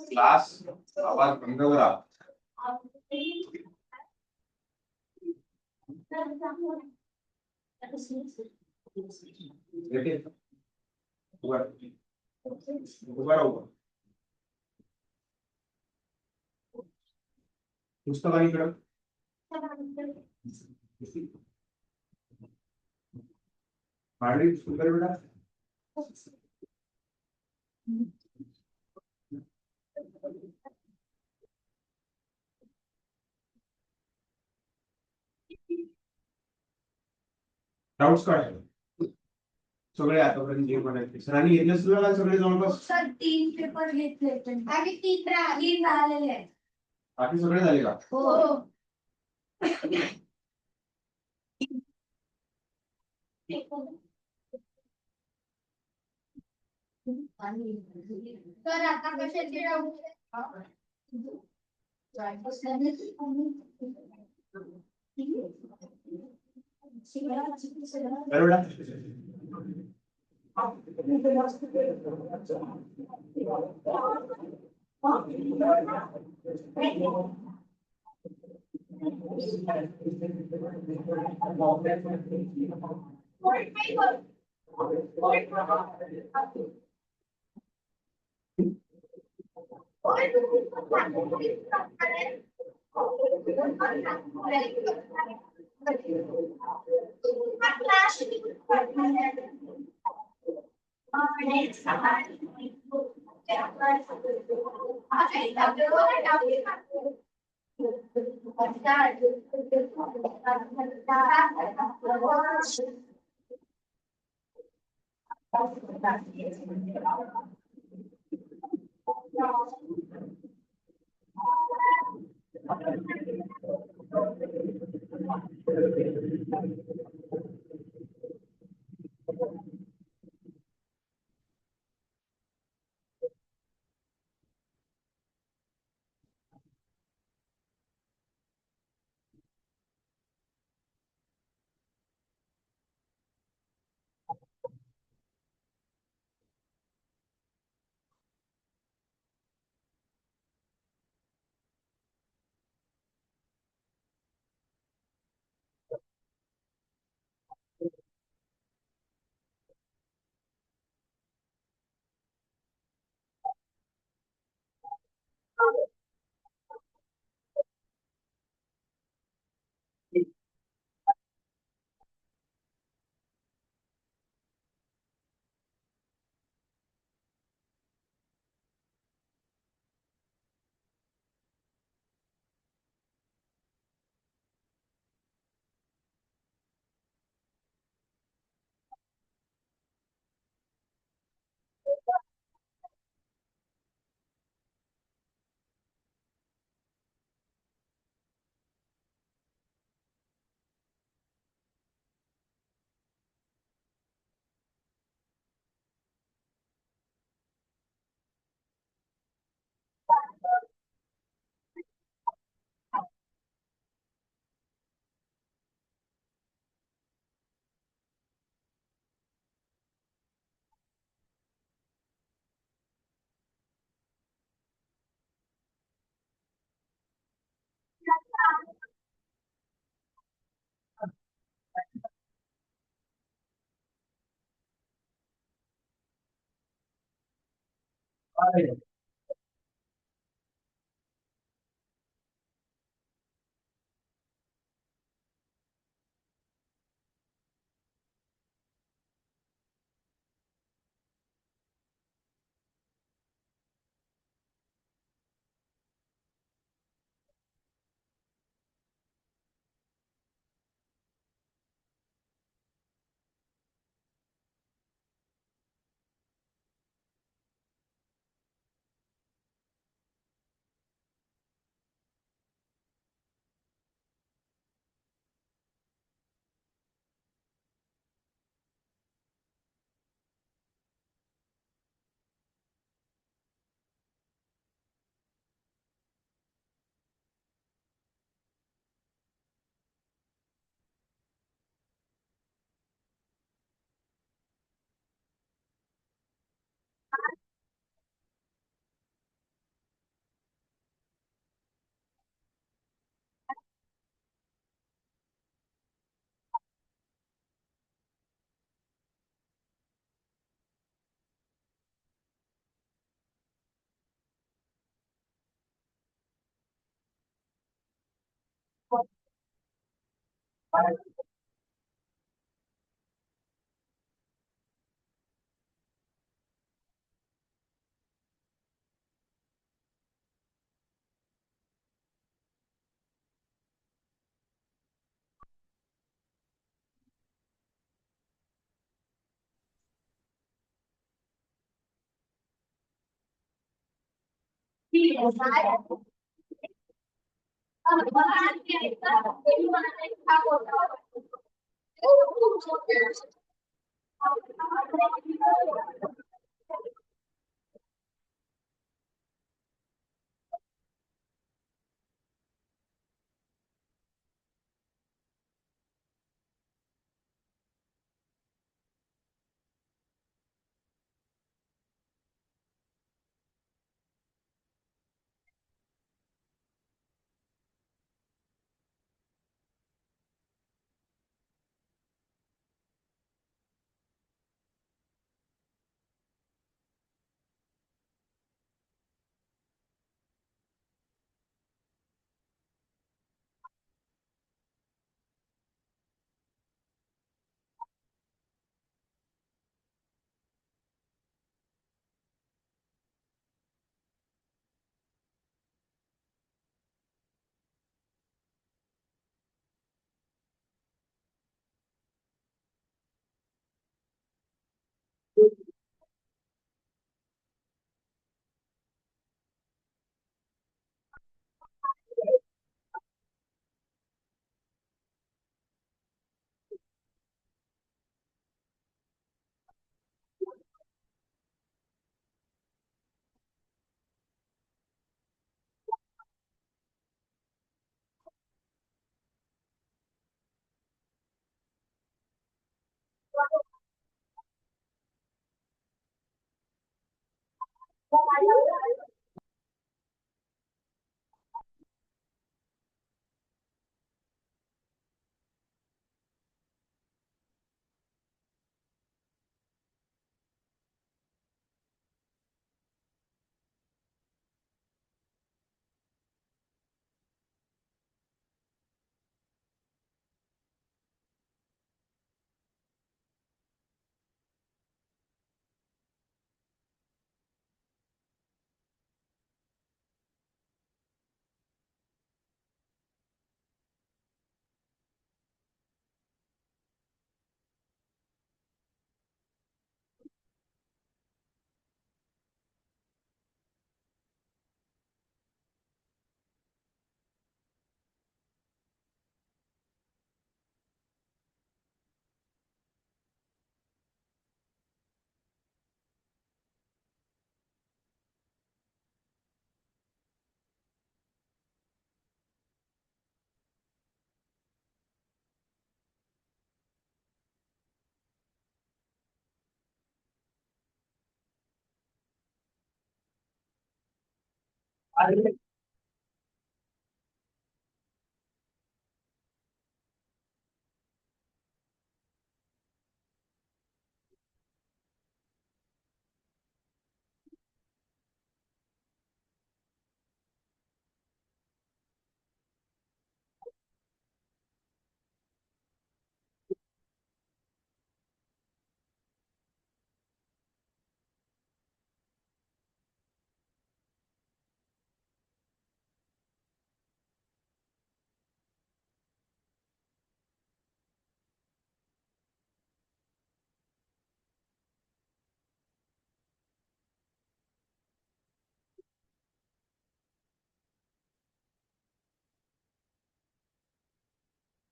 Class आवाज बंद करा. पुस्तकांकडे मांडली सुंदर बेटा. डाउट्स काय सगळे आतापर्यंत जे म्हणायचे सरांनी घेतले सुद्धा सगळे जवळपास सर 3 पेपर घेतले आणि 3 झालेले आहेत. बाकी सगळे झाले का? हो. सर आता कशाचे डाऊट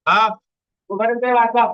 हा तोपर्यंत वाचा.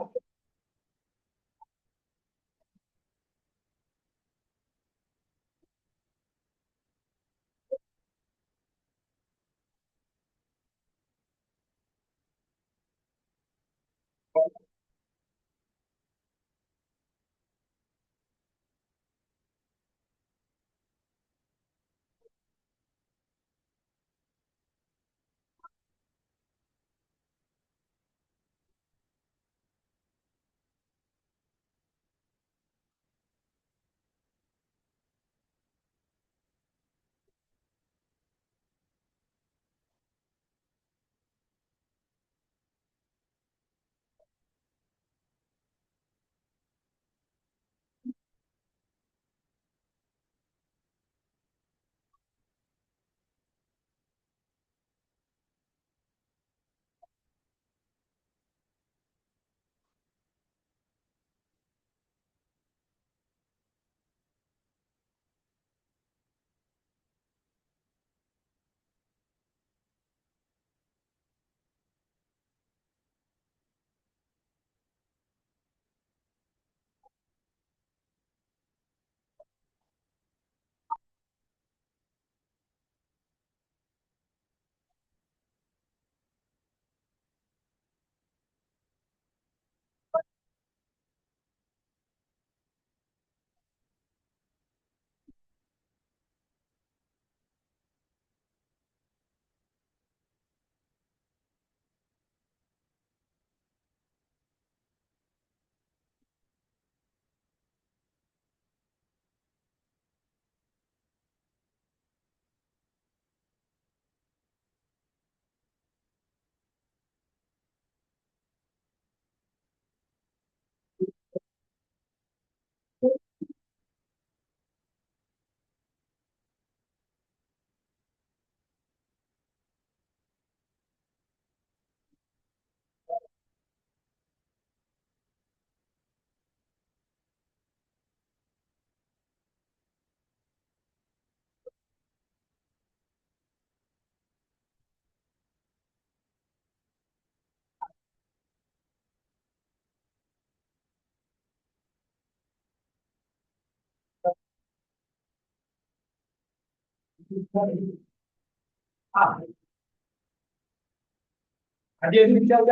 आधी एकदा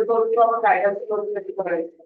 करून किंवा आपण गायडन्स करून कशी करायची.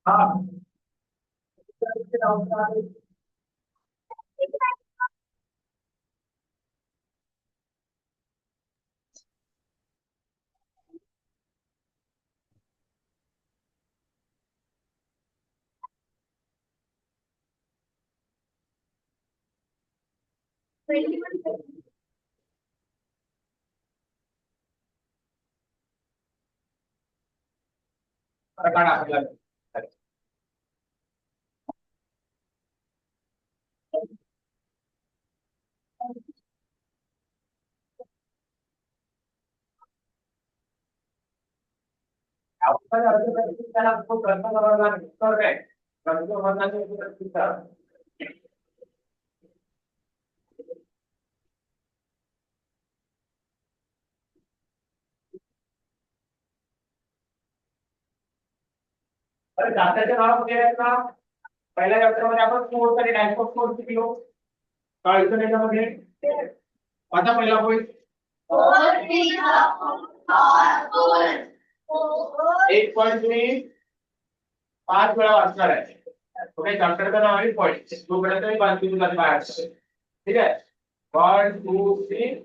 हाँ दाताच्या नावामध्ये ना पहिल्या चॅप्टरमध्ये आपण फोर्स आणि टाइप ऑफ फोर्स शिकलो. काय इथं त्याच्यामध्ये आता पहिला पॉईंट एक पॉईंट तुम्ही 5 वेळा वाचणार आहे. ओके चॅप्टरचं नाव आहे पॉईंट. तोपर्यंत मी 5 मिनिट मध्ये बाहेर असतो. ठीक आहे 1 2 3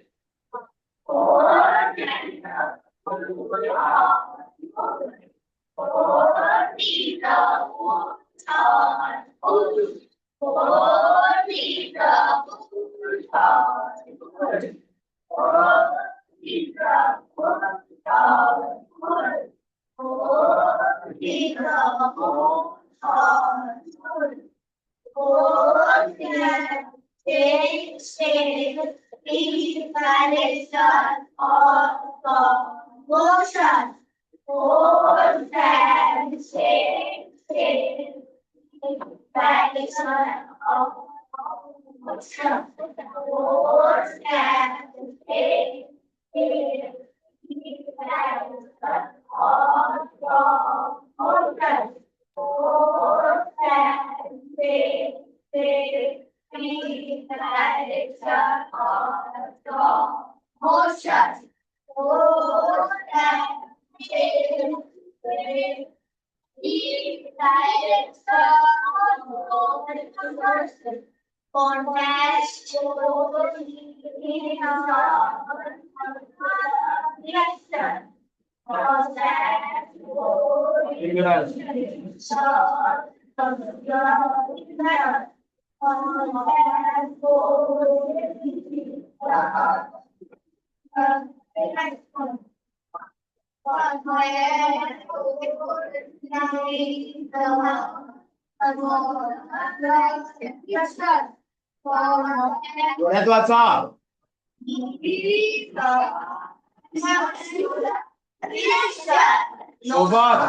डोळ्यात वाचा. सोबत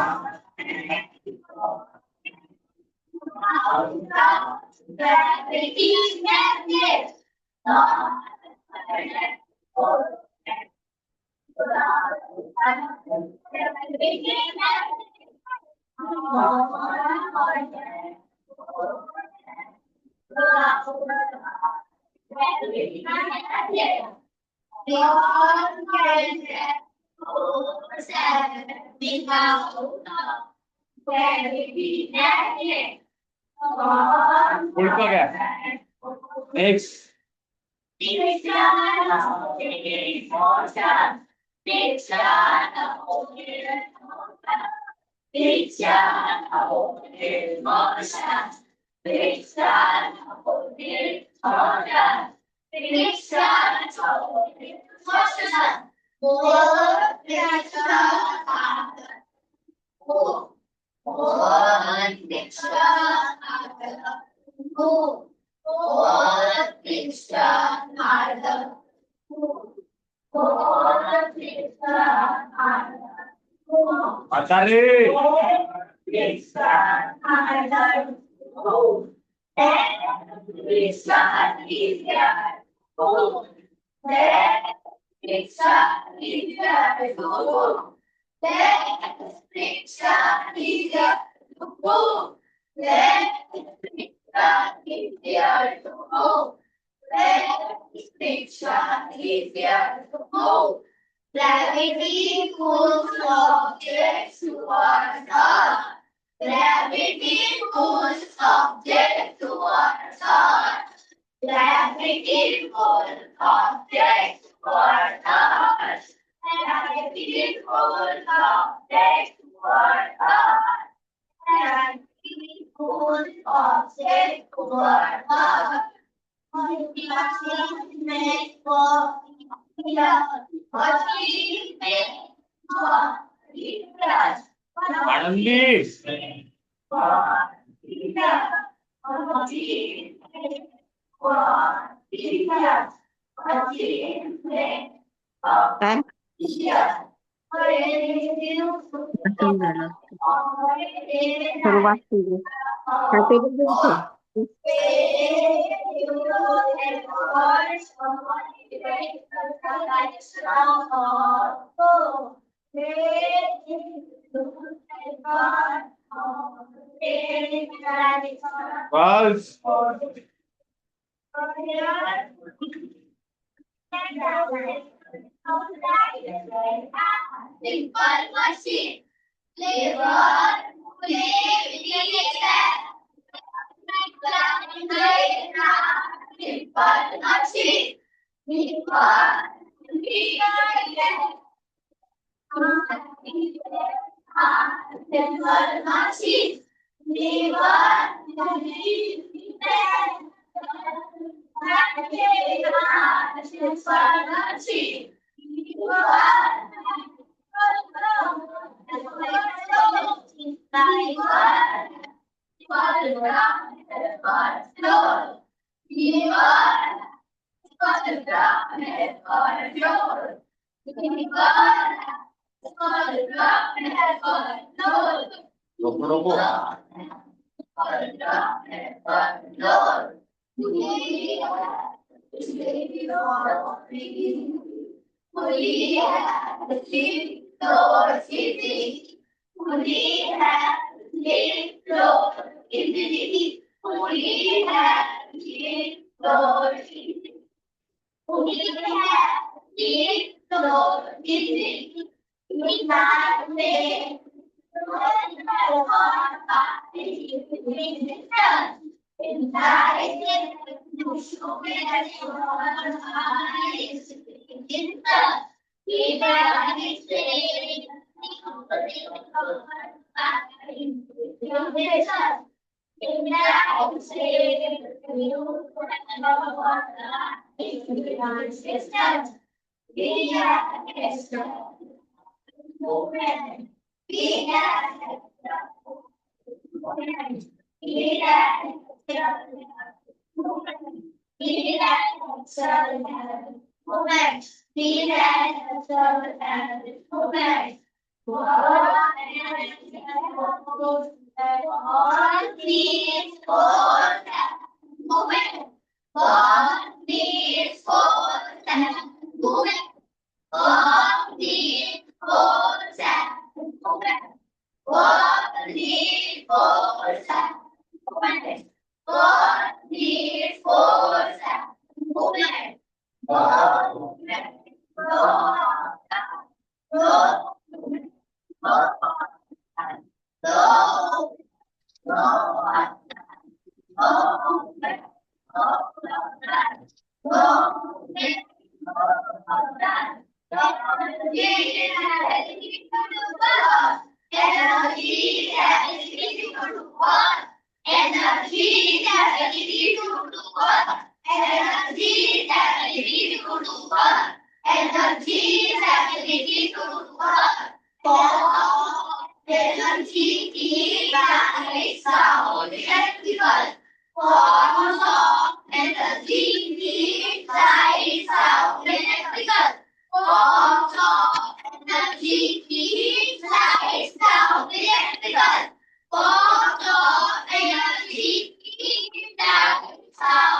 उलटा क्या नेक्स्ट आता रे Friction is there. Move. There. Friction is there. Move. There. Friction is there. Move. There. Friction is there. Move. There. Friction is there. Move. Gravity pulls objects towards Earth. Gravity pulls objects towards Earth. Gravity pulls objects towards Earth. Gravity pulls objects towards Earth. Gravity pulls objects towards Earth. Achievement for achievement for research. Anandi काय वाचून झालं सर्व वाचून घे. हा paper बघतो. बस Simple machine. Labor, simple machine. Simple machine. नको नको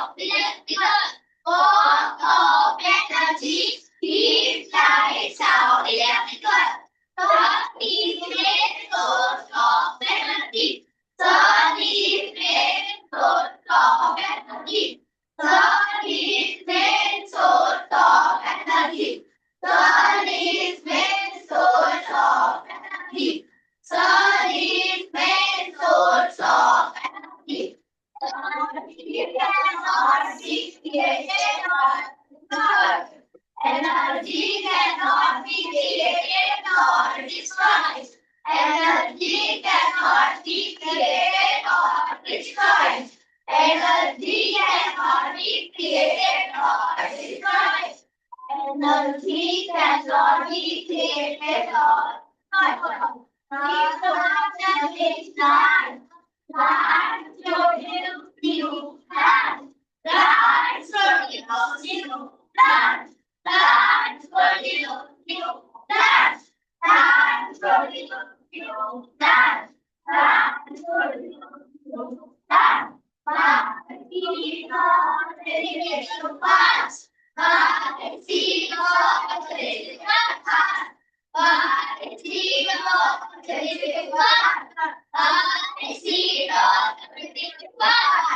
of electrical, work of energy, heat, light, sound, electrical. Sun is main source of energy. Sun is main source of energy. Sun is main source of energy. Sun is main source of energy. Sun is main source of energy. Energy cannot be created or destroyed. Energy cannot be created or destroyed. Energy cannot be created or destroyed. Energy cannot be created or destroyed. Energy cannot be created or destroyed. Reproduction is land. Land produce new land. Land produce new land. Land produce new land. Land produce new land. Land produce new land. Land is not irrigation plants. Land is not irrigation plants. Land is not irrigation plants. Land is not irrigation plants.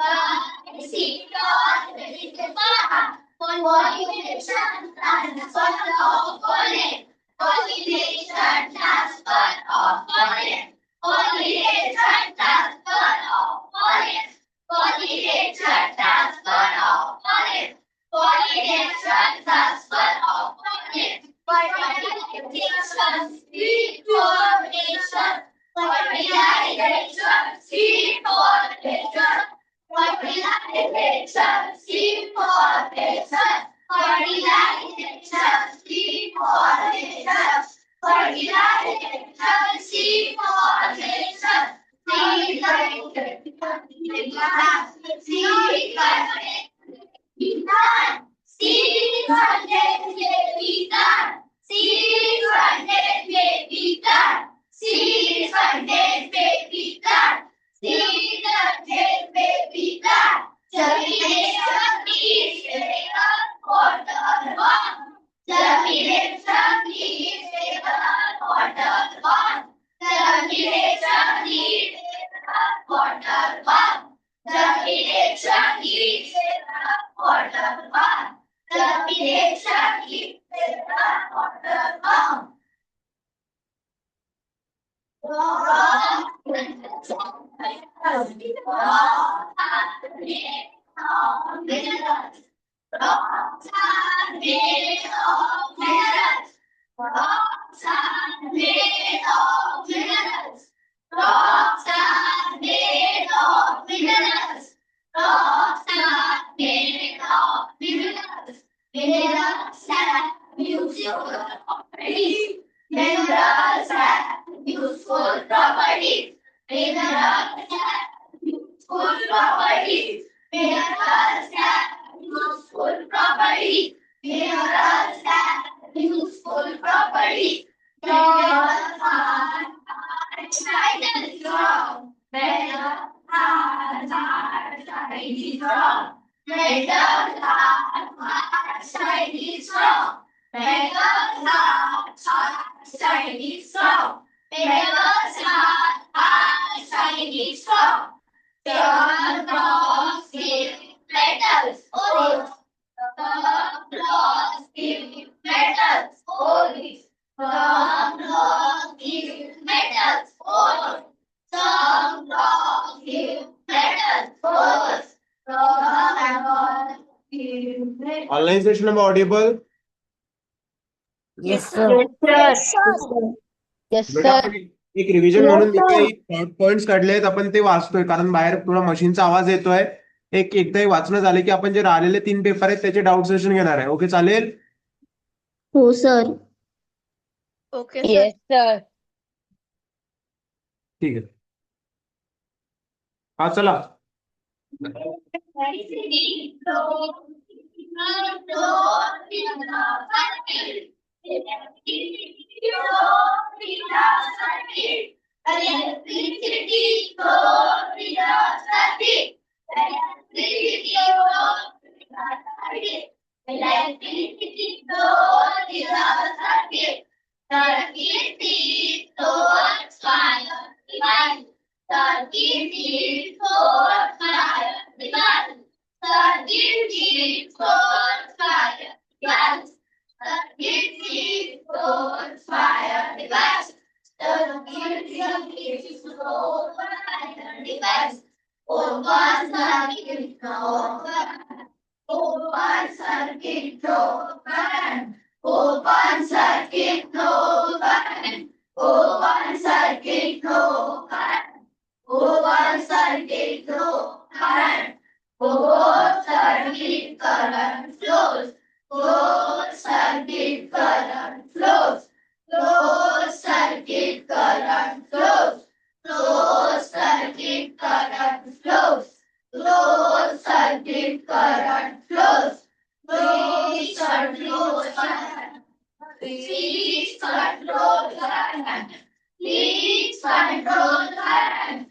Land is not irrigation plants. Pollination transfer of pollen. Pollination transfer of pollen. Pollination transfer of pollen. Pollination transfer of pollen. Pollination transfer of pollen. Fertilization, seed formation. Fertilization, seed formation. Fertilization, seed formation. Fertilization, seed formation. Fertilization, seed formation. Seed Rocks are made of minerals. Rocks are made of minerals. Rocks are made of minerals. Minerals have useful properties. Minerals have useful properties. Minerals have useful properties. Minerals have useful properties. Minerals have useful properties. Minerals are shiny strong. Minerals are shiny strong. Minerals are shiny strong. Minerals are shiny strong. Minerals are shiny strong. Pure bronze give metals. Some bronze give metals only. Some bronze give metals only. Some bronze give metals only. Some bronze give metals. Online session am I audible? Yes, sir. Yes, बेटा sir. आपण एक revision म्हणून मी काही points काढले आहेत आपण ते वाचतोय कारण बाहेर थोडा मशीनचा आवाज येतोय. एकदा वाचणं झालं की आपण जे राहिलेले 3 पेपर आहेत त्याचे डाऊट सेशन घेणार आहे. ओके चालेल? हो सर. Okay, yes, sir. ठीक आहे. हा चला. Electricity, Electricity flows in a circuit. Circuit is source fire device. Circuit is source fire device. Circuit is source fire device. Circuit is source fire device. Circuit is source fire device. Open circuit open. Open circuit open. Open circuit open. Open circuit open. Open circuit open. Closed circuit current flows. Closed circuit current flows. Closed circuit current flows. Closed circuit current flows. Closed circuit current flows. Please control current. Please control current. Please control current.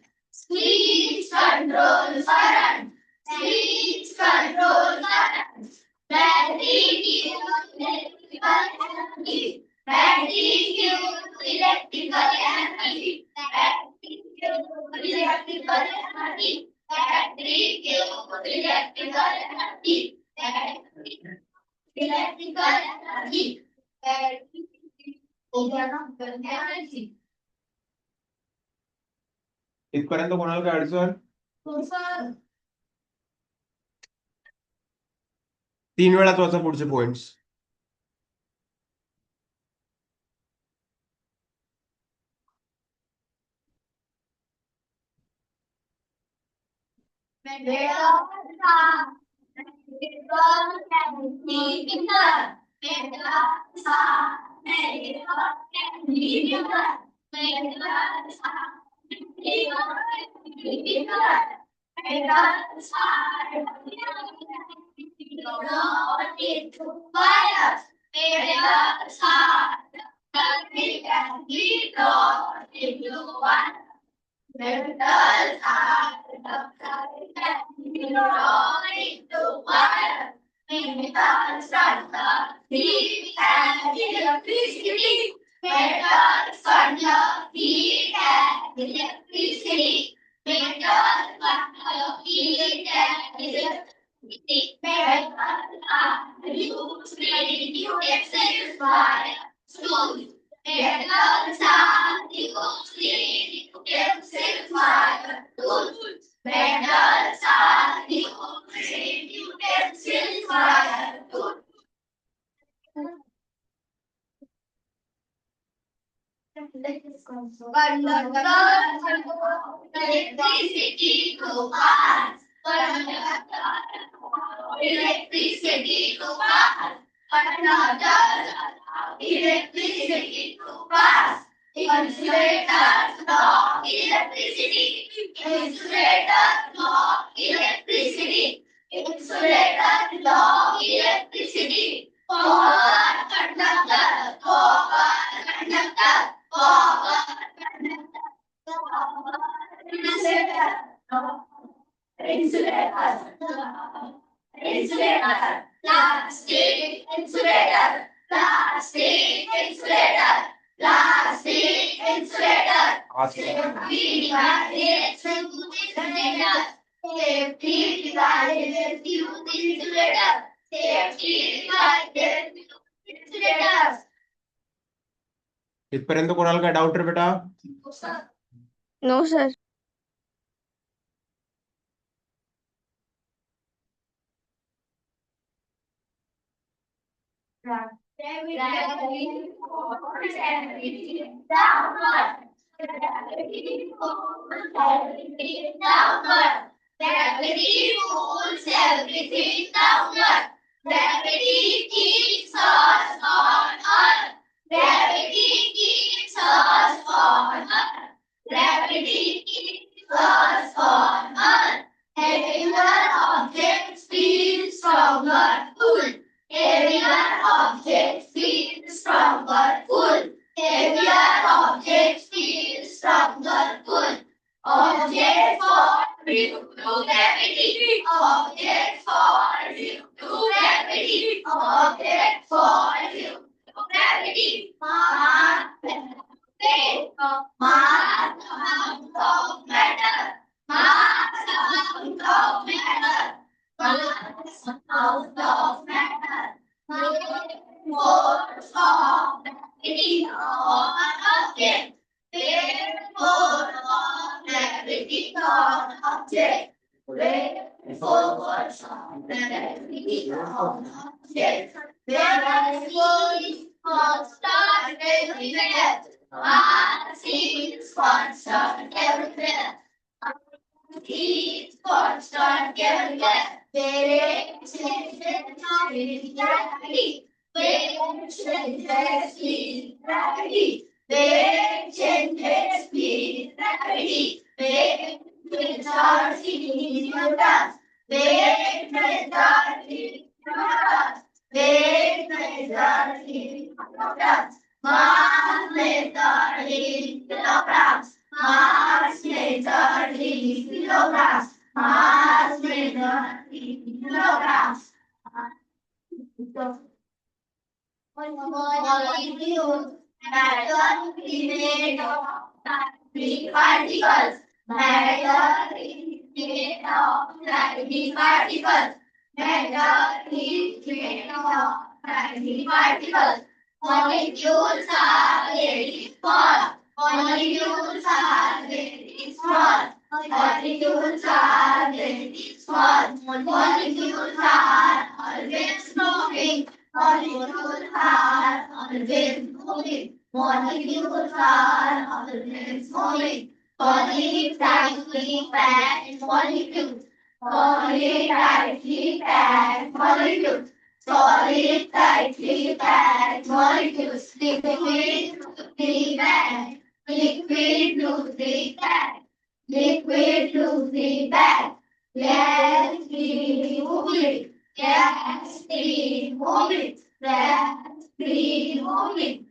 Please control current. Please control current. Battery electrical energy. Battery electrical energy. Battery electrical energy. Battery electrical energy. Electrical energy. Energy. इथपर्यंत कोणाला काय अडचण? तीन वेळा वाचा पुढचे points. Metals are into fire. Metals are heat and electricity. Metals are heat and electricity. Metals are heat and electricity. Metals are used to reduce fire. Metals are used to reduce fire. Metals are used to reduce fire. Electricity to pass. Electricity to pass. Electricity to pass. Insulators no electricity. Insulators no electricity. Insulators no electricity. Forward conductor. Forward conductor. Forward conductor. Insulator. Insulator. Insulator. Plastic insulator. Plastic insulator. Plastic insulator. Safety devices use insulator. Safety devices use insulator. Safety devices use insulators. इथपर्यंत कोणाला काय doubt रे बेटा? No, sir. Gravity pulls everything downward. Gravity pulls everything downward. Gravity pulls everything downward. Gravity keeps us on Earth. Gravity keeps us on Earth. Gravity keeps us on Earth. Heavier objects feel stronger pull. Heavier objects feel stronger pull. Heavier objects feel stronger pull. Objects fall due to gravity. gas out of matter. Force of gravity on object. Therefore, of gravity on object. Force of gravity on object. There is constant everywhere. Mass is constant everywhere. Heat constant everywhere. There is gravity. Where changes speed gravity. Where changes speed gravity. Where charge in kilograms. Where charge in kilograms. Where charge in kilograms. Mass measured in kilograms. Mass measured in kilograms. Mass measured in kilograms. Molecule matter is made of tiny particles. Matter is made of tiny particles. Matter is made of tiny particles. Molecules are very small. Molecules are very small. Molecules are very small. Molecules are always moving. Molecules are always moving. Molecules are always moving. Poly tightly packed molecules. Poly tightly packed molecules. Solid tightly packed molecules. Liquid loosely packed. Liquid loosely packed. Liquid loosely packed. Gas free moving. Gas free moving. Gas free moving.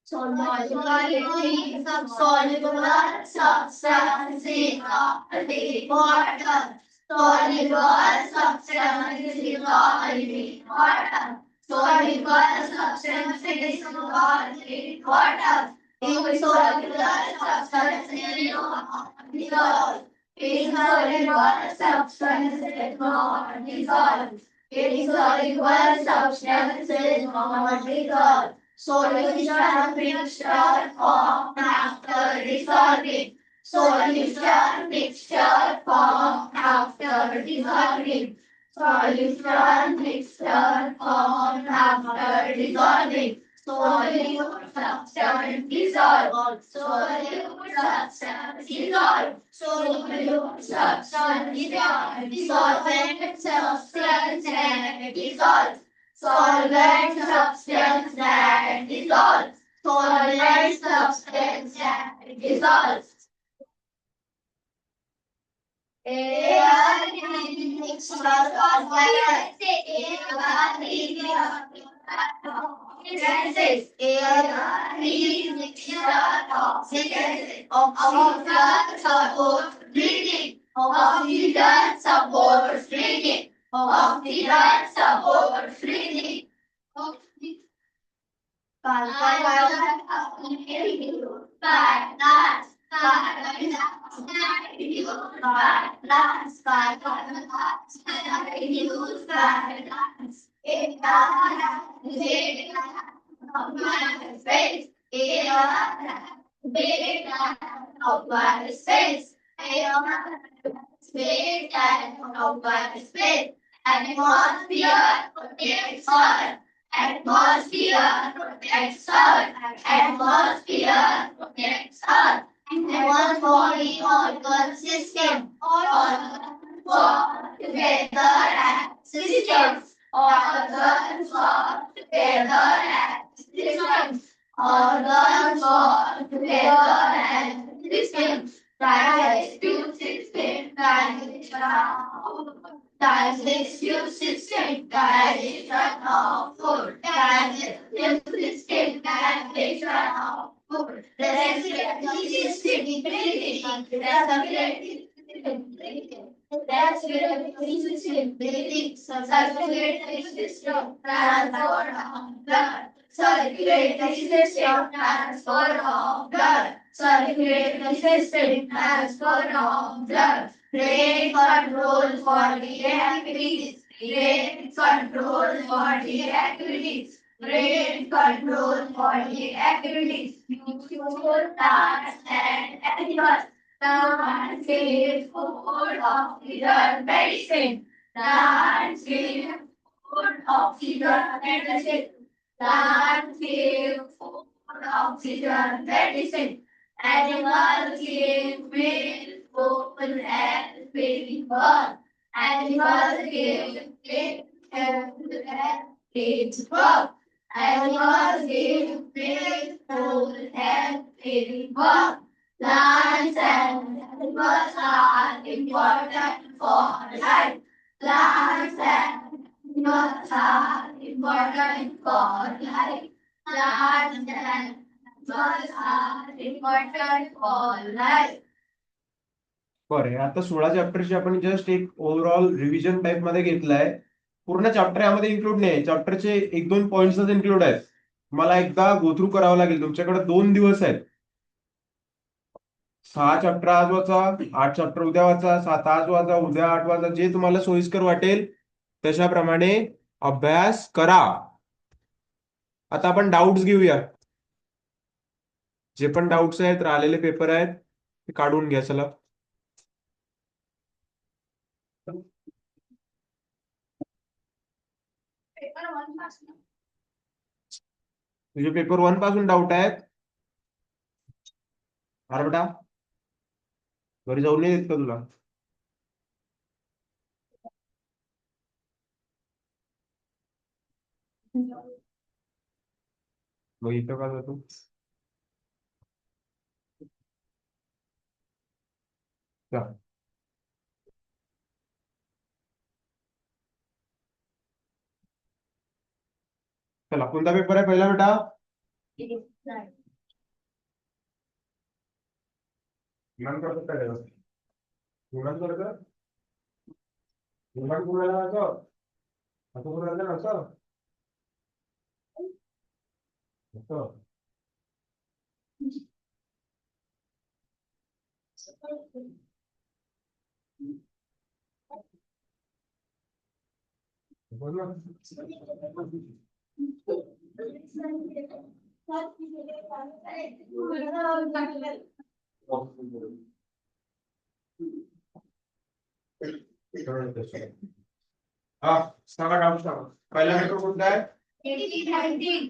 Solubility of soluble substances of the water. Soluble substances of the water. Soluble substances of the water. Insoluble substances of dissolved. Insoluble substances not dissolved. Insoluble substances not dissolved. Solution mixture formed after dissolving. Solution mixture formed after dissolving. Solution mixture formed after dissolving. Solute substance dissolved. Solute substance dissolved. Solute substance dissolved. Dissolvent substance and dissolved. Solvent substance that dissolves. Solvent substance that dissolves. Air is mixture of gases. Air is mixture of gases. Oxygen supports breathing. Oxygen supports breathing. Oxygen supports breathing. Carbon dioxide reduced by plants. Carbon dioxide reduced by plants. Carbon dioxide reduced by plants. Air occupies space. Air occupies space. Air space and occupies space. Atmosphere protects Earth. Atmosphere protects Earth. Atmosphere protects Earth. Our body organ system. Organs work together as systems. Organs work together as systems. Organs work together as systems. Digestive system, digestive system, digestion of food. Digestive system, digestion of food. Respiratory system, breathing. Respiratory system, breathing. Respiratory system, breathing. Circulatory system, transport of blood. Circulatory system, transport of blood. Circulatory system, transport of blood. Rate control body activities. Rate control body activities. Rate control body activities. Use plants and animals. Plants give food, oxygen, medicine. Plants give food, oxygen, medicine. Plants give food, oxygen, medicine. Animals give milk, food, and baby birth. Animals give milk, food, and baby birth. Animals give milk, food, and baby birth. Plants and animals are important for life. Plants and animals are important for life. Plants and animals are important for life. बरं आता 16 चॅप्टरची आपण just एक overall revision type मध्ये घेतलाय. पूर्ण chapter यामध्ये include नाही, चॅप्टरचे 1-2 पॉइंट्सच include आहेत. मला एकदा गो थ्रू करावं लागेल. तुमच्याकडे 2 दिवस आहेत. 6 चॅप्टर आज वाचा, 8 चॅप्टर उद्या वाचा, 7 आज वाचा, उद्या 8 वाचा. जे तुम्हाला सोयीस्कर वाटेल तशाप्रमाणे अभ्यास करा. आता आपण डाऊट्स घेऊया. जे पण डाऊट्स आहेत, राहिलेले पेपर आहेत ते काढून घ्या. चला तुझे पेपर 1 पासून डाऊट आहेत? अरे बेटा घरी जाऊन नाही देत का तुला? मग इथं का जातो? चला कोणता पेपर आहे पहिला बेटा? गुणांक करतो काय त्याला? गुणांक करतो? गुणांक कुणाला असं? असं कुणाला ना असं? असं. बोल ना. हा सांगा डाऊट सांगा. पहिला पेपर कोणता आहे? 1819.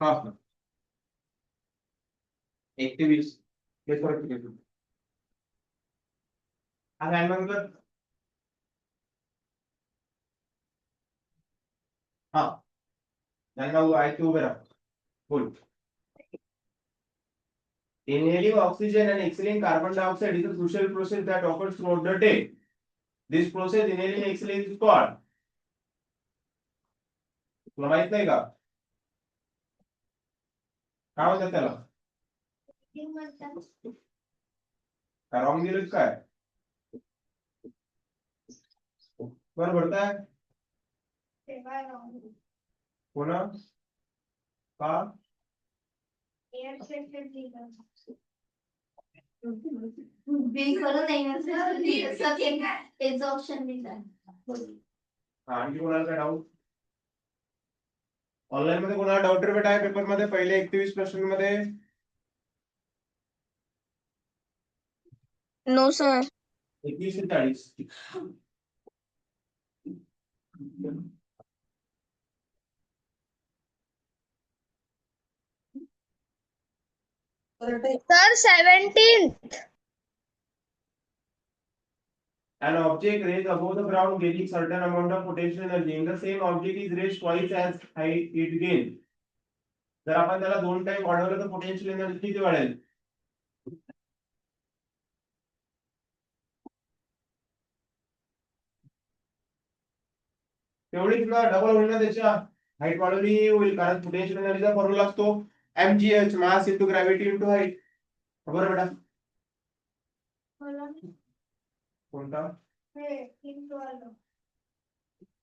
हा 1 ते 20 हे फरक किती आहे? हा हॅन्डमॅन कर. हा त्यांना आहे ते उभे राहा. बोल. Inhaling oxygen and exhaling carbon dioxide is a crucial process that occurs throughout the day. This process, inhaling and exhaling, is called. तुला माहित नाही का? काय म्हणतात त्याला? काय रॉंग दिलं काय? बरं भरताय कोणा का? आणखी कोणाला काय डाऊट? ऑनलाईन मध्ये कोणाला डाऊट बेटा आहे पेपर मध्ये पहिले 1 ते 20 प्रश्नांमध्ये? No, sir. 21 ते 40. Sir, 17th. An object raised above the ground gaining certain amount of potential energy. In the same object is raised twice as high it gains. जर आपण त्याला 2 टाइम वाढवलं तर पोटेन्शियल एनर्जी किती वाढेल? तेवढीच ना, डबल होईल ना त्याच्या. हाईट वाढवली होईल कारण पोटेन्शियल एनर्जीचा फॉर्म्युला असतो mgh, mass into gravity into height. बरं बेटा मला कोणता हे इंटू आलं.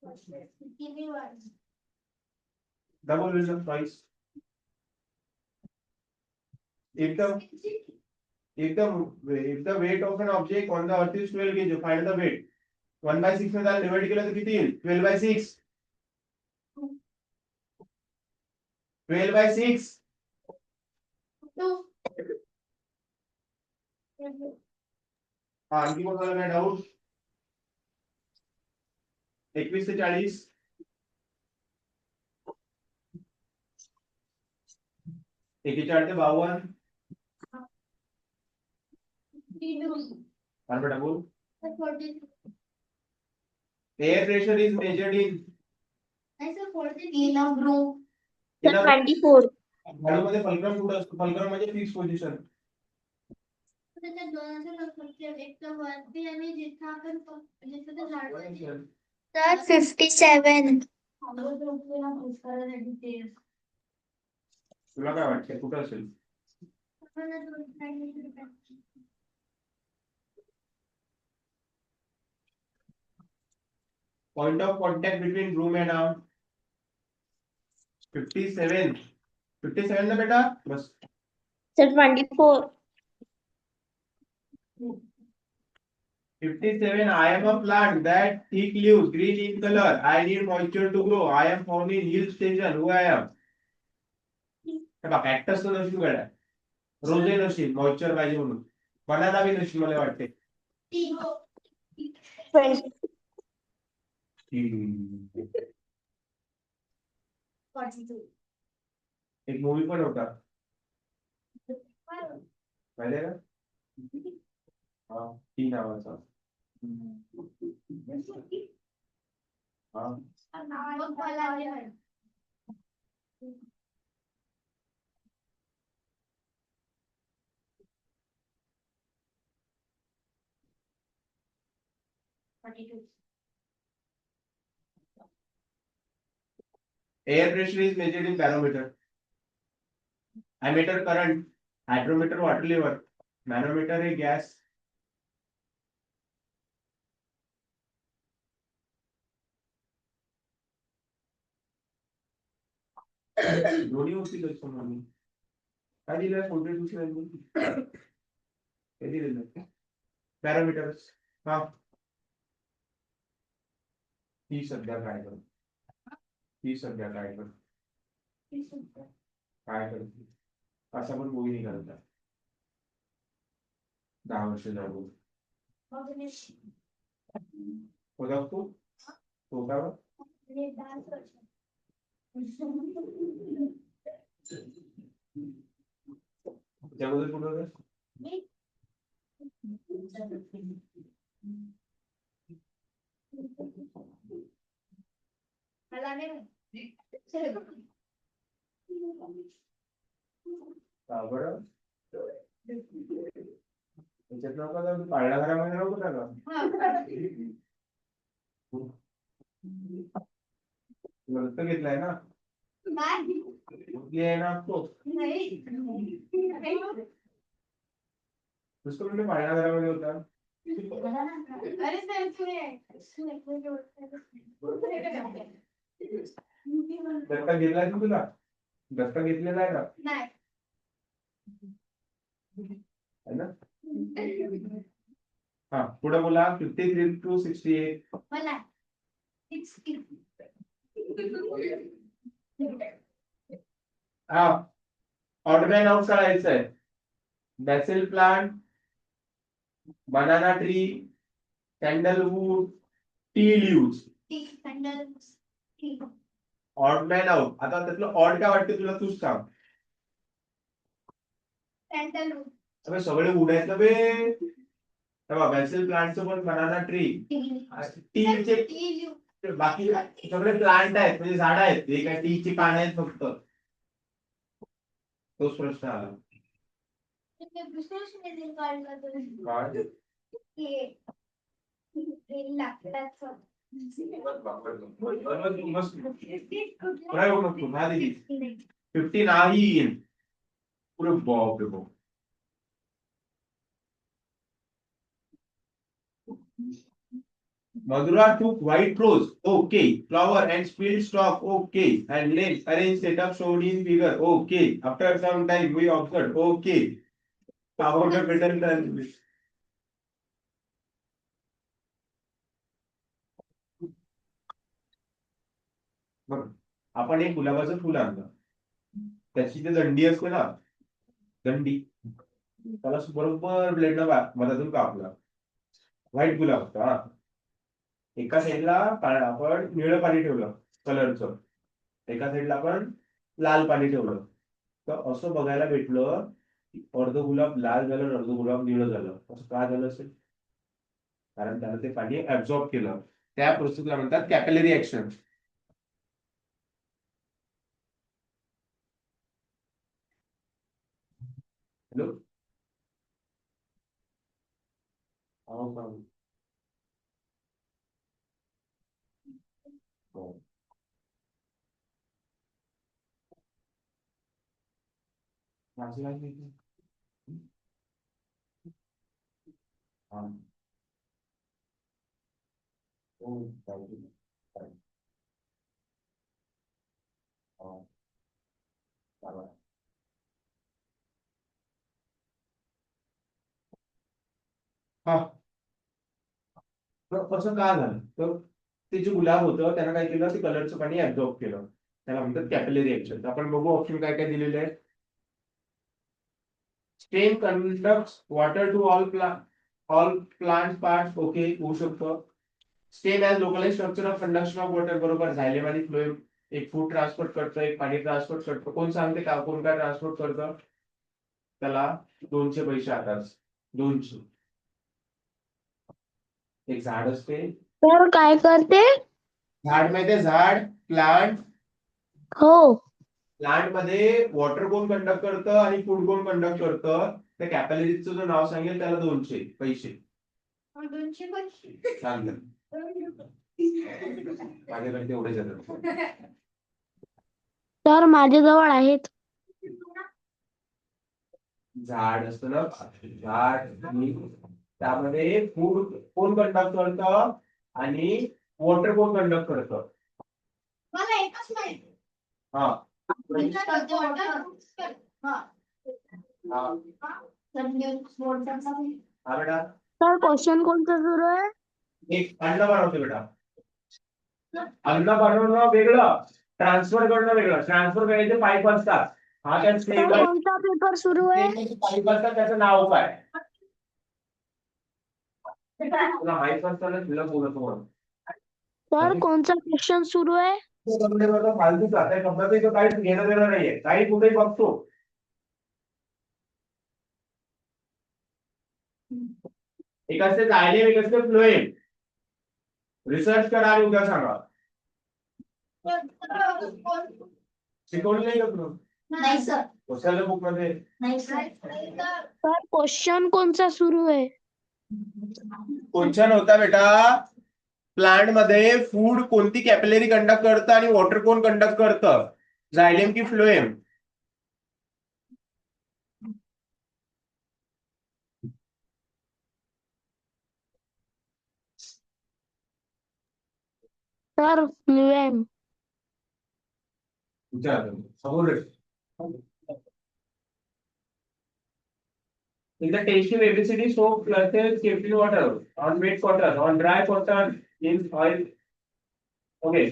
किती वार? डबल रिझन प्राइस एकदम if the weight of an object on the earth is 12 kg, find the weight. 1/6 ने त्याला डिवाइड केलं तर किती येईल? 12/6. 12/6. टू. हा आणखी कोणाला काय डाऊट? 21 ते 40. 41 ते 52. और बेटा बोल. Air pressure is measured in ऐसा 43 ना ब्रो. सर 24. झाडूमध्ये फलक्रम कुठं असतो? फलक्रम म्हणजे फिक्स पोझिशन. त्याच्या दोन असं लक्षात एक तर वरती आणि जिथं आपण जिथं ते झाड आहे. Sir, 57. तुला काय वाटतं कुठं असेल? Point of contact between room and arm. 57. 57 ना बेटा बस. Sir 24. 57. I am a plant that thick leaves, green in color. I need moisture to grow. I am found in hill station. Who I am? हे बघ cactus तर नशील गड्या. रोजे नशील moisture पाहिजे म्हणून. बनाना B नशील मला वाटते. 20. एक मूवी पण होता माहिती आहे का? हा टी नावाचा. हा air pressure is measured in barometer. Ammeter current, hydrometer water level, manometer है gas. दोन्ही होती लक्षण म्हणून काय दिलं कोणत्या दिवशी कधी दिलं पॅरामीटर हा ही सध्या काय कर ही सध्या काय कर काय करते असा पण मुली नाही करता 10 वर्ष जाऊ होता तो का त्याबद्दल कुठं होतं बरं त्याच्यात नका पाळल्या घरामध्ये नव्हतं का लग्न घेतलाय ना आहे ना आपको दुसरं म्हणजे पाळल्या घरामध्ये होता दत्ता घेतलाय तू तुला दत्ता घेतलेला आहे का है ना हा पुढे बोला 53 to 68 मला हा ऑर्डरलाइन आउट करायचं आहे basil plant banana tree sandalwood tea leaves odd one out आता त्यातलं ऑड काय वाटतं तुला तूच सांग अबे सगळे उडायचं बे तेव्हा बेसिल प्लांटचं पण बनाना ट्री टीचे बाकी सगळे प्लांट आहेत म्हणजे झाड आहेत हे काय टीची पानं आहेत फक्त तोच प्रश्न आला काय 50 नाही पुरे बाप रे बाप Madhura took white rose. Okay. Flower and spilled stock. Okay. And lens arranged setup shown in figure. Okay. After some time we observed. Okay. Powder better than this. बघ, आपण एक गुलाबाचं फुल आणलं. त्याची जी दंडी असते ना, दंडी त्याला बरोबर ब्लेडनं मधातून कापला. व्हाईट गुलाब होता. हा. एका साईडला आपण निळं पाणी ठेवलं कलरचं, एका साईडला आपण लाल पाणी ठेवलं. तर असं बघायला भेटलं की अर्ध गुलाब लाल झालं, अर्ध गुलाब निळं झालं. असं का झालं असेल? कारण त्यानं ते पाणी ऍब्झॉर्ब केलं. त्या प्रोसेसला म्हणतात कॅपिलरी ऍक्शन. हॅलो. हो. वाचला की नाही? हा. हो, चालतंय. चालेल. हो, चालेल. हा. तर असं का झालं? तर ते जे गुलाब होतं त्यानं काय केलं, ते कलरचं पाणी ऍब्झॉर्ब केलं. त्याला म्हणतात कॅपिलरी ऍक्शन. आपण बघू ऑप्शन काय काय दिलेले आहे. Stem conducts water to all plant parts. Okay, होऊ शकतं. Stem as localise structure of conduction of water. बरोबर. झायलेम आणि फ्लोएम एक फूड ट्रान्सपोर्ट करतं, एक पाणी ट्रान्सपोर्ट करतं. कोण सांगते का कोण काय ट्रान्सपोर्ट करतं? त्याला 200 पैसे आतात. 200. एक झाड असते. तर काय करते? झाड माहितीये, झाड, प्लांट. हो. प्लांट मध्ये वॉटर कोण कंडक्ट करतं आणि फूड कोण कंडक्ट करतं? त्या कॅपिलरीजचं जो नाव सांगेल त्याला 200 पैसे. 200 पैसे. चालेल. माझ्याकडे तेवढे जातात. तर माझ्याजवळ आहेत. झाड असतं ना, झाड आणि त्यामध्ये फूड कोण कंडक्ट करतं आणि वॉटर कोण कंडक्ट करतं? मला एकच माहिती. हा. हा. हा. हा बेटा. तर क्वेश्चन कोणता सुरू आहे? एक अन्न बनवतो बेटा. अन्न बनवणं वेगळं, ट्रान्सफर करणं वेगळं. ट्रान्सफर करायचे पाईप असतात. हा त्या तर कोणता पेपर सुरू आहे? पाईप असतात, त्याचं नाव काय? तुला माहित असताना तुला बोलतो म्हणून. तर कोणता क्वेश्चन सुरू आहे? फालतूच आहे. शब्दाचं इथं काहीच घेणं देणं नाहीये. काही कुठेही बघतो. एक असते जायलेम, एक असते फ्लोएम. रिसर्च करा आणि उद्या सांगा. शिकवलं नाही का तुला? नाही सर. कशाला बुक मध्ये? नाही सर. तर क्वेश्चन कोणता सुरू आहे? क्वेश्चन होता बेटा, प्लांट मध्ये फूड कोणती कॅपिलरी कंडक्ट करतं आणि वॉटर कोण कंडक्ट करतं? जायलेम की फ्लोएम? तर फ्लुएम. समोर. In the tasty ABCD, soap flushes kept in water. On wet water, on dry water, in oil. Okay.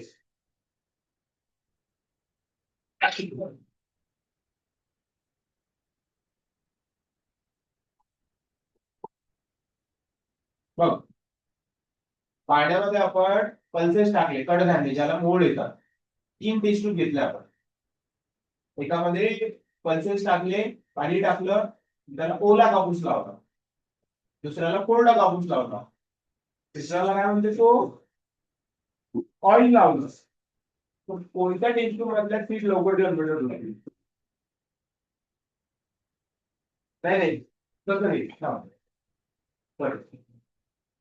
बघ, पाण्यामध्ये आपण पल्सेस टाकले, कडधान्य ज्याला मोड येतात. 3 टेस्ट ट्यूब घेतले आपण. एकामध्ये पल्सेस टाकले, पाणी टाकलं, त्याला ओला कापूस लावला. दुसऱ्याला कोरडा कापूस लावला. तिसऱ्याला काय म्हणते तो ऑइल लावलं. कोणत्या टेस्ट ट्यूब मधल्या पीठ लवकर जनरेट होईल? नाही तसं नाही.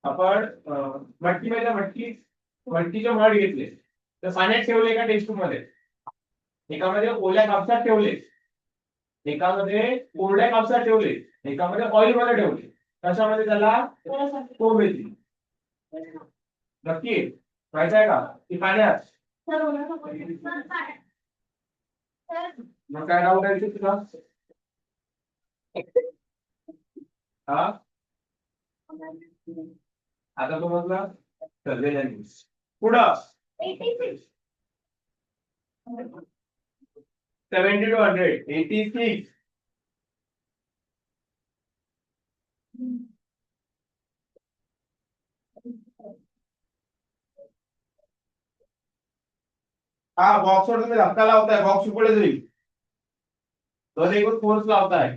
आपण मटकीचे मड घेतले, तर पाण्यात ठेवले एका टेस्ट ट्यूब मध्ये. एकामध्ये ओल्या कापसात ठेवले, एकामध्ये कोरड्या कापसात ठेवले, एकामध्ये ऑइल मध्ये ठेवले. कशामध्ये? त्याला कोंब येतील. नक्की व्हायचंय का की पाण्यात मग काय डाऊट आहे तुला हा आता समजला सर्वेलन्स पुढं 70 to 100 86 हा बॉक्सवर तुम्ही धक्का लावताय बॉक्स पुढे जाईल दोन एकच फोर्स लावताय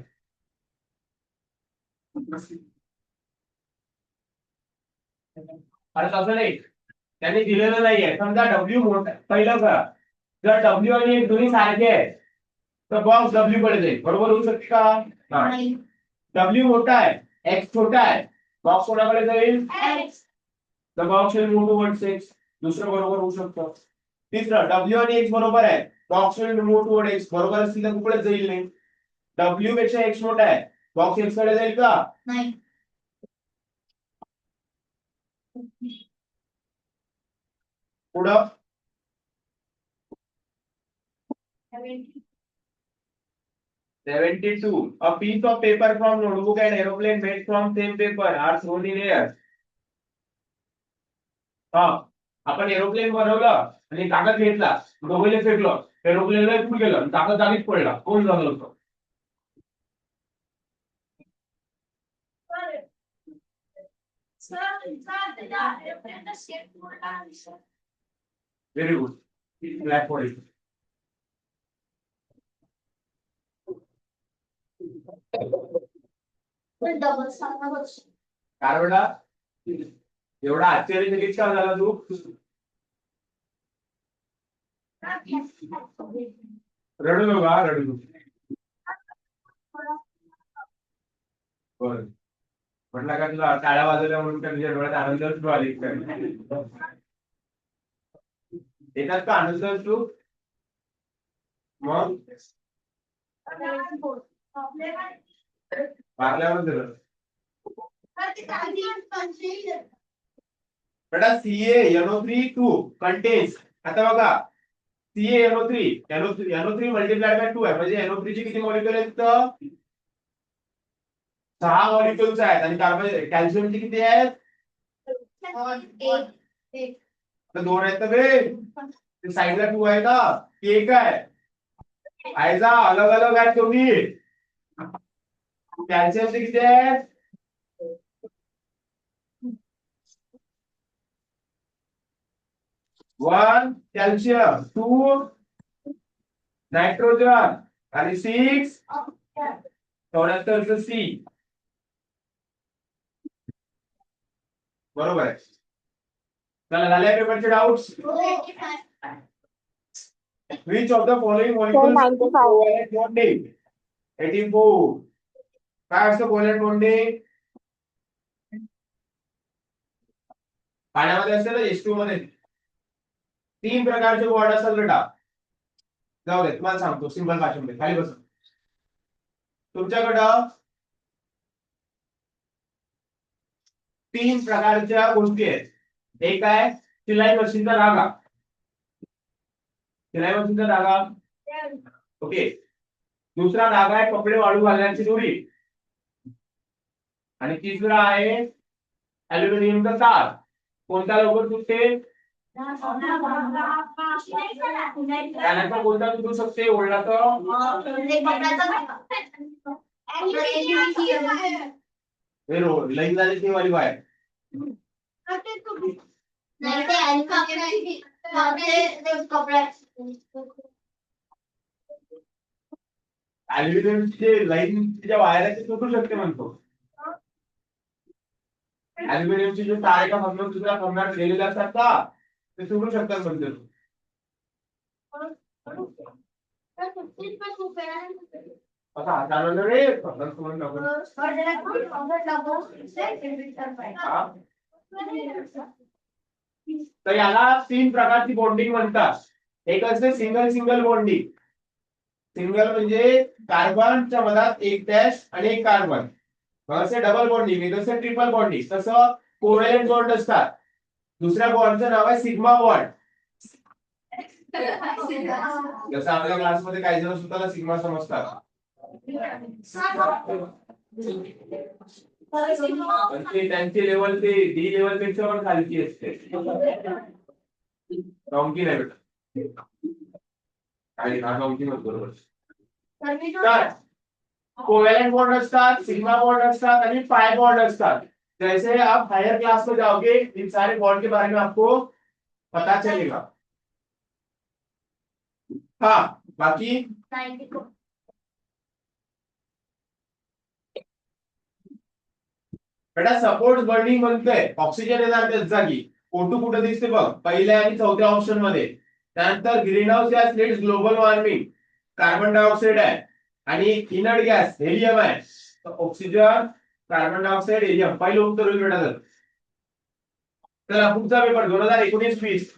अरे तसं नाही त्यांनी दिलेलं नाहीये समजा डब्ल्यू मोठा पहिलं करा जर डब्ल्यू आणि एक दोन्ही सारखे आहे तर बॉक्स डब्ल्यू कडे जाईल बरोबर होऊ शकते का डब्ल्यू मोठा आहे एक्स छोटा आहे बॉक्स कोणाकडे जाईल the box will move towards x दुसरं बरोबर होऊ शकतं तिसरं डब्ल्यू आणि एक्स बरोबर आहे box will move toward x बरोबर असतील तर कुठेच जाईल नाही डब्ल्यू पेक्षा एक्स मोठा आहे बॉक्स एक्स कडे जाईल का नाही पुढं 72. A piece of paper from notebook and aeroplane made from same paper are thrown in air. हा आपण एरोप्लेन बनवलं आणि कागद घेतला दोघेले फेकलं एरोप्लेनला कुठे गेलं आणि कागद जागीच पडला कोण झालं होतं very good black body double सांगा काय बेटा एवढा आश्चर्यचकित का झाला तू रडू नका रडू बर म्हटलं का तुला टाळ्या वाजवल्या म्हणून का तुझ्या डोळ्यात आनंद आली येतात का आनंद तू मग मारल्यावर झालं बेटा CaNO3 2 contains आता बघा CaNO3 मल्टिप्लाइड बाय 2 आहे म्हणजे NO3 चे किती मॉलिक्युल आहेत 6 मॉलिक्युल्स आहेत आणि कार्बन कॅल्शियमचे किती आहेत दोन आहेत ना बे साईडला 2 आहे का एक आहे आयजा अलग अलग आहेत दोन्ही कॅल्शियमचे किती आहेत 1 कॅल्शियम 2 नायट्रोजन आणि 6 74 सी बरोबर आहे चला झाले पेपरचे doubts which of the following molecules 95. covalent bonding 84 काय असतं कोव्हॅलेंट बॉन्डिंग पाण्यामध्ये असते ना H2 मध्ये 3 प्रकारचे बॉन्ड असतात बेटा जाऊ दे तुम्हाला सांगतो सिंपल भाषेमध्ये खाली बसा तुमच्याकडं 3 प्रकारच्या गोष्टी आहेत एक आहे शिलाई मशीनचा धागा शिलाई मशीनचा धागा ओके दुसरा धागा आहे कपडे वाळू घालण्याची दोरी आणि तिसरा आहे अॅल्युमिनियमचा तार कोणता लवकर तुटते त्यानंतर कोणता तुटू शकते ओढला तर लाईन झाली ती वाली बाहेर अॅल्युमिनियमची लाईन तिच्या वायर आहे ते तुटू शकते म्हणतो अॅल्युमिनियमची जे तार एका फंक्शन दुसऱ्या फंक्शनात गेलेले असतात का ते तुटू शकतात म्हणते आता हाताळलं रे तर याला 3 प्रकारची बॉन्डिंग म्हणतात एक असते सिंगल सिंगल बॉन्डिंग सिंगल म्हणजे कार्बनच्या मधात एक डॅश आणि एक कार्बन असे डबल बॉन्डिंग एक असे ट्रिपल बॉन्डिंग तसं कोव्हॅलेंट बॉन्ड असतात दुसऱ्या बॉन्डचं नाव आहे सिग्मा बॉन्ड. जसं आपल्या क्लासमध्ये काही जण स्वतःला सिग्मा समजतात. पण ते त्यांची लेवल ते डी लेवल पेक्षा पण खालची असते. डॉंकी नाही बेटा. आणि हा डॉंकी मत बरोबर. तर कोवैलेंट बॉन्ड असतात, सिग्मा बॉन्ड असतात आणि पाई बॉन्ड असतात. जैसे आप हायर क्लास में जाओगे इन सारे बॉन्ड के बारे में आपको पता चलेगा. हाँ बाकी बेटा सपोर्ट बर्निंग म्हणतोय ऑक्सिजन येणार त्याच जागी. O2 कुठे दिसते बघ पहिल्या आणि चौथ्या ऑप्शन मध्ये. त्यानंतर green house gas leads global warming, carbon dioxide आहे आणि इनर्ट गॅस हेलियम आहे. ऑक्सिजन, कार्बन डायऑक्साइड, हेलियम पहिलं उत्तर होईल बेटा. तर पुढचा पेपर 2019-20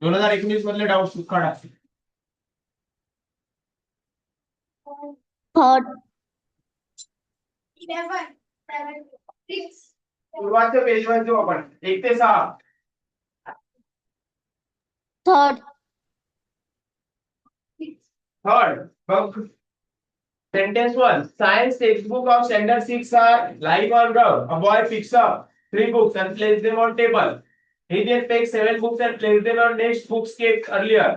2019 मधले डाऊट काढा. Third. सुरुवातच्या पेजवर जाऊ आपण 1 ते 6. Third. Third, book. Sentence 1. Science textbook of standard 6 are lying on ground. A boy picks up 3 books and places them on table. He then takes 7 books and places them on next books kept earlier.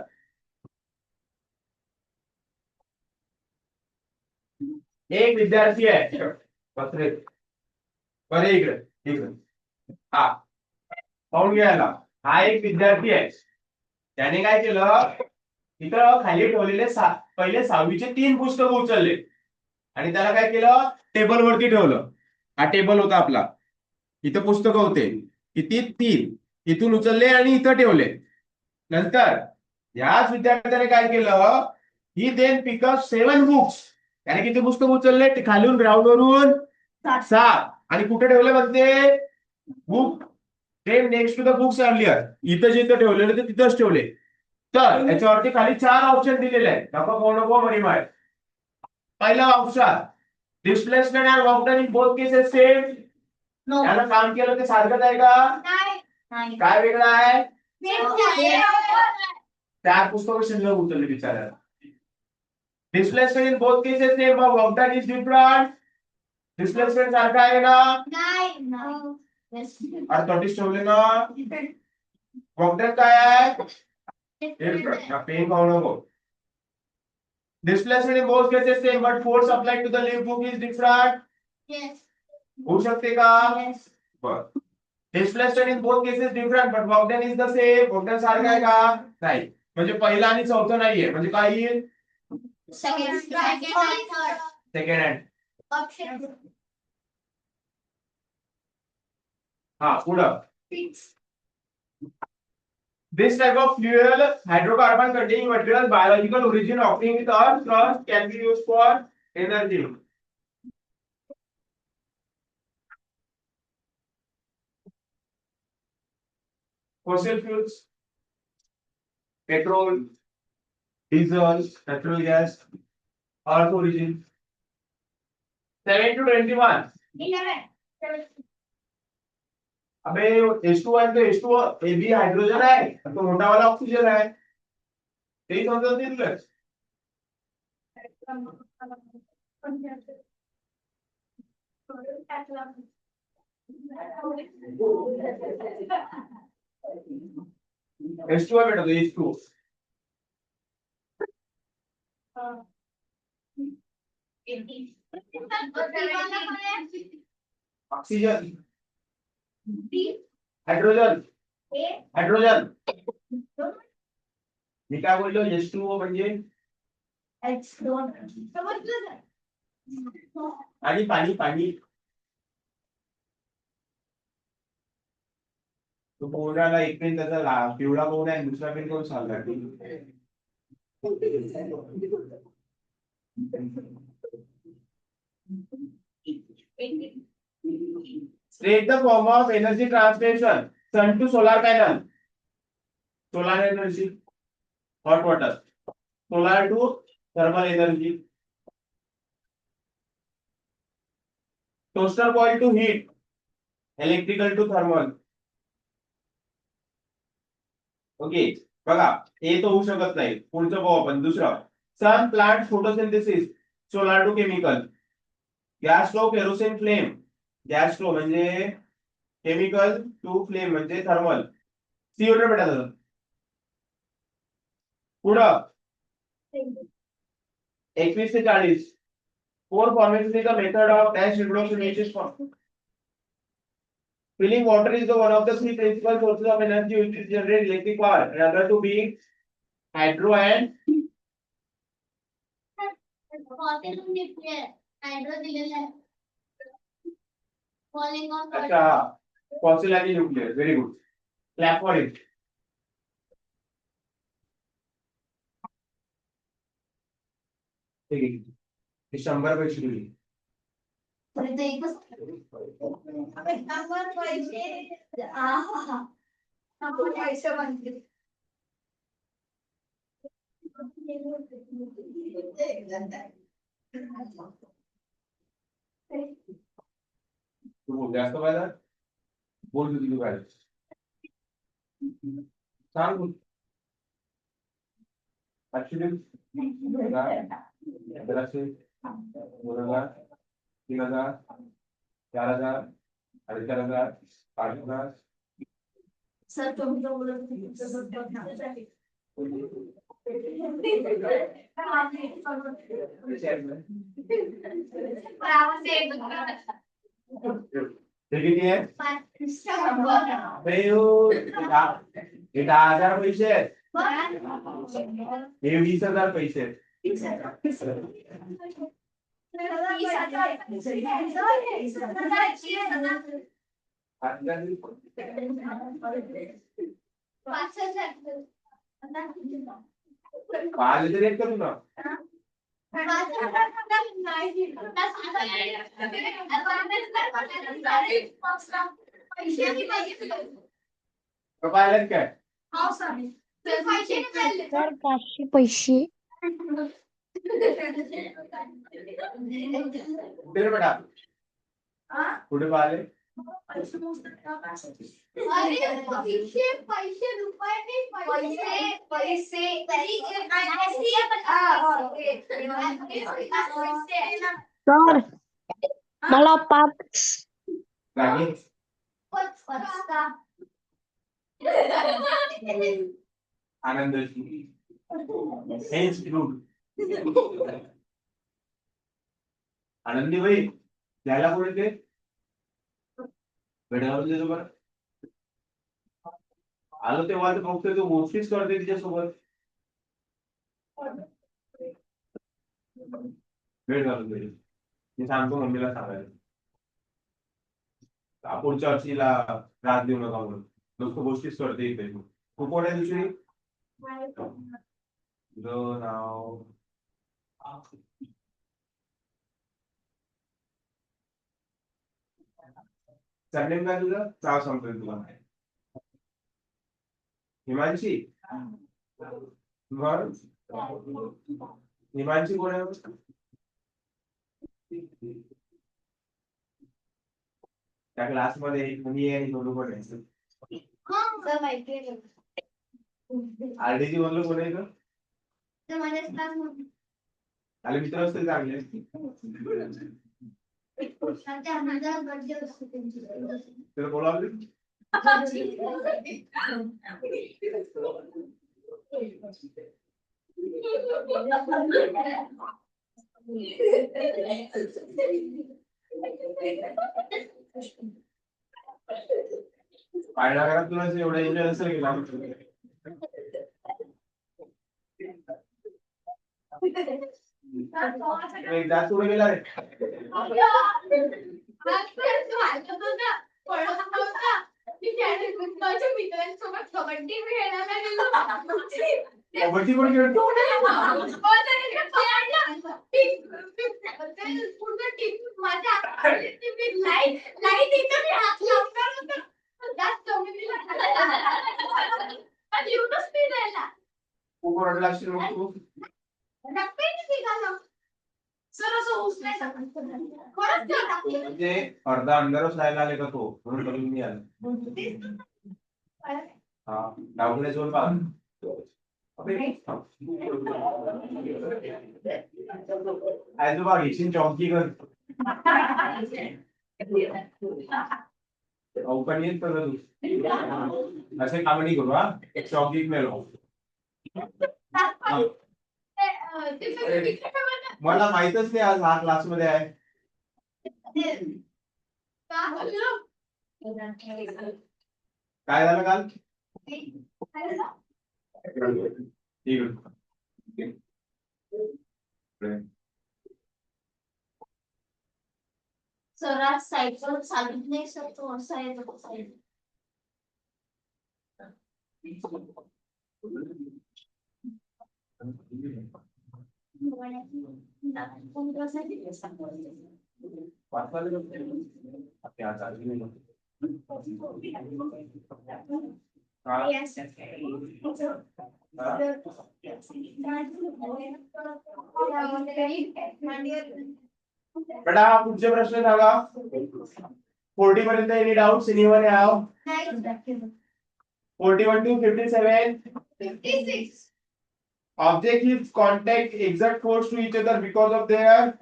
एक विद्यार्थी आहे. बसरे. बरे इकडे. हा. पाहून घ्यायला. हा एक विद्यार्थी आहे. त्याने काय केलं? इथं खाली ठेवलेले पहिले 6वीचे 3 पुस्तकं उचलले आणि त्याला काय केलं? टेबल वरती ठेवलं. हा टेबल होता आपला. इथं पुस्तकं होते. किती? 3. इथून उचलले आणि इथं ठेवले. नंतर याच विद्यार्थ्याने काय केलं? ही देन पिकअप 7 बुक्स. त्याने किती पुस्तक उचलले? ते खालून ग्राउंड वरून 7 आणि कुठे ठेवले म्हणते? Book then next to the books earlier. इथं जिथं ठेवलेले ते तिथंच ठेवले. तर याच्यावरती खाली 4 ऑप्शन दिलेले आहेत. नको माय. पहिला option displacement and work done in both cases same. याला काम केलं ते सारखंच आहे का? काय वेगळं आहे? 4 पुस्तकं शिल्लक उचलले बिचाऱ्याला. Displacement in both cases same but work done is different. Displacement सारखा आहे ना? अर्थोटिस ठेवले ना? वर्क डन काय आहे? पेन खाऊ नको. Displacement in both cases same but force applied to the left book is different. होऊ शकते का? बरं. Displacement in both cases different but work done is the same. work done सारखं आहे का? नाही. म्हणजे पहिला आणि चौथं नाहीये. म्हणजे काय येईल? Second hand. हा पुढं. This type of fuel, hydrocarbon containing material, biological origin occurring with earth crust can be used for energy. Fossil fuels, petrol, diesel, natural gas, earth origin. 7 to 21. अबे H2 आहे तो H2O हे भी hydrogen आहे तो मोठा वाला ऑक्सिजन आहे. ते समजून दिलं. H2 आहे बेटा तो H2O. Oxygen, hydrogen, hydrogen. मी काय बोललो? H2O म्हणजे आणि पाणी. तो पोहण्याला एक पेन त्याचा पिवळा पोहणा आहे दुसरा पेन कोण सांगणार? State the form of energy transmission sun to solar panel. Solar energy, hot water. Solar to thermal energy, toaster coil to heat, electrical to thermal. Okay, बघा हे तर होऊ शकत नाही. पुढचं पाहू आपण. दुसरं, sun plant photosynthesis, solar to chemical, gas stove kerosene flame, gas stove म्हणजे केमिकल टू फ्लेम म्हणजे थर्मल. सी ऑर्डर भेटायचं. पुढं 21 ते 40, spore formation is the method of dash reproduction which is filling water is the one of the three principal sources of energy which is generate electric power, and other two being hydro and fossil nuclear hydro दिलेला आहे. Falling of अच्छा fossil आणि nuclear. Very good, clap for it. ठीक आहे, हे 100 पैसे दिले. तू बोल जास्त पाहिजे, बोल तू किती पाहिजे सांग. बोल. 500, 1100, 2000, 3000, 4000, 4500, 5000. सर तुम्ही तो ते किती आहे? हे 10,000 पैसे आहेत. हे 20,000 पैसे आहेत. पाच हजार एक करू ना. पाहिलं काय? सर 500 पैसे. कुठे बेटा कुठे पाहिले? पैसे सर मला 5. जागे आनंदाची आनंदी भाई द्यायला कोण येते? भेटायला देतो बरं. आलो तेव्हा तर फक्त तो गोष्टीच करते तिच्यासोबत. भेट घालून तरी मी सांगतो मम्मीला सांगायला पुढच्या वर्षीला त्रास देऊ नका म्हणून. नुसतं गोष्टीच करते इथे. तू कोण आहे दुसरी? तुझं नाव सरनेम काय तुझं? नाव सांगतोय तुला. हिमांशी. मग हिमांशी कोण आहे? त्या क्लासमध्ये मुली आहे आणि दोन कोण आहे? आरडीजी मधलं कोण आहे? आले मित्र असतील चांगले. त्याला बोलावलं पाहिला करा तुला एवढा एन्जॉय असेल गेला. एकदा पुढे गेला रे. मित्रांसोबत कबड्डी खेळायला गेलो. कबड्डी पण खेळतो. खूप रडला असशील मग तू. म्हणजे अर्धा अंधारच राहायला आले का तो म्हणून बघून मी आलो. हा डावकडे जोर पाहा. आजोबा घेशील चौकी कर पण येत तू असे कामडी करू हा चौकीत मेलो. मला माहितच नाही आज हा क्लास मध्ये आहे. काय झालं काल? सर आज सायकल चालत नाही सर तो असा येतो साईड बेटा पुढचे प्रश्न सांगा. 40 पर्यंत any doubts anyone have? 41 to 57. 56 Objectives contact exact force to each other because of their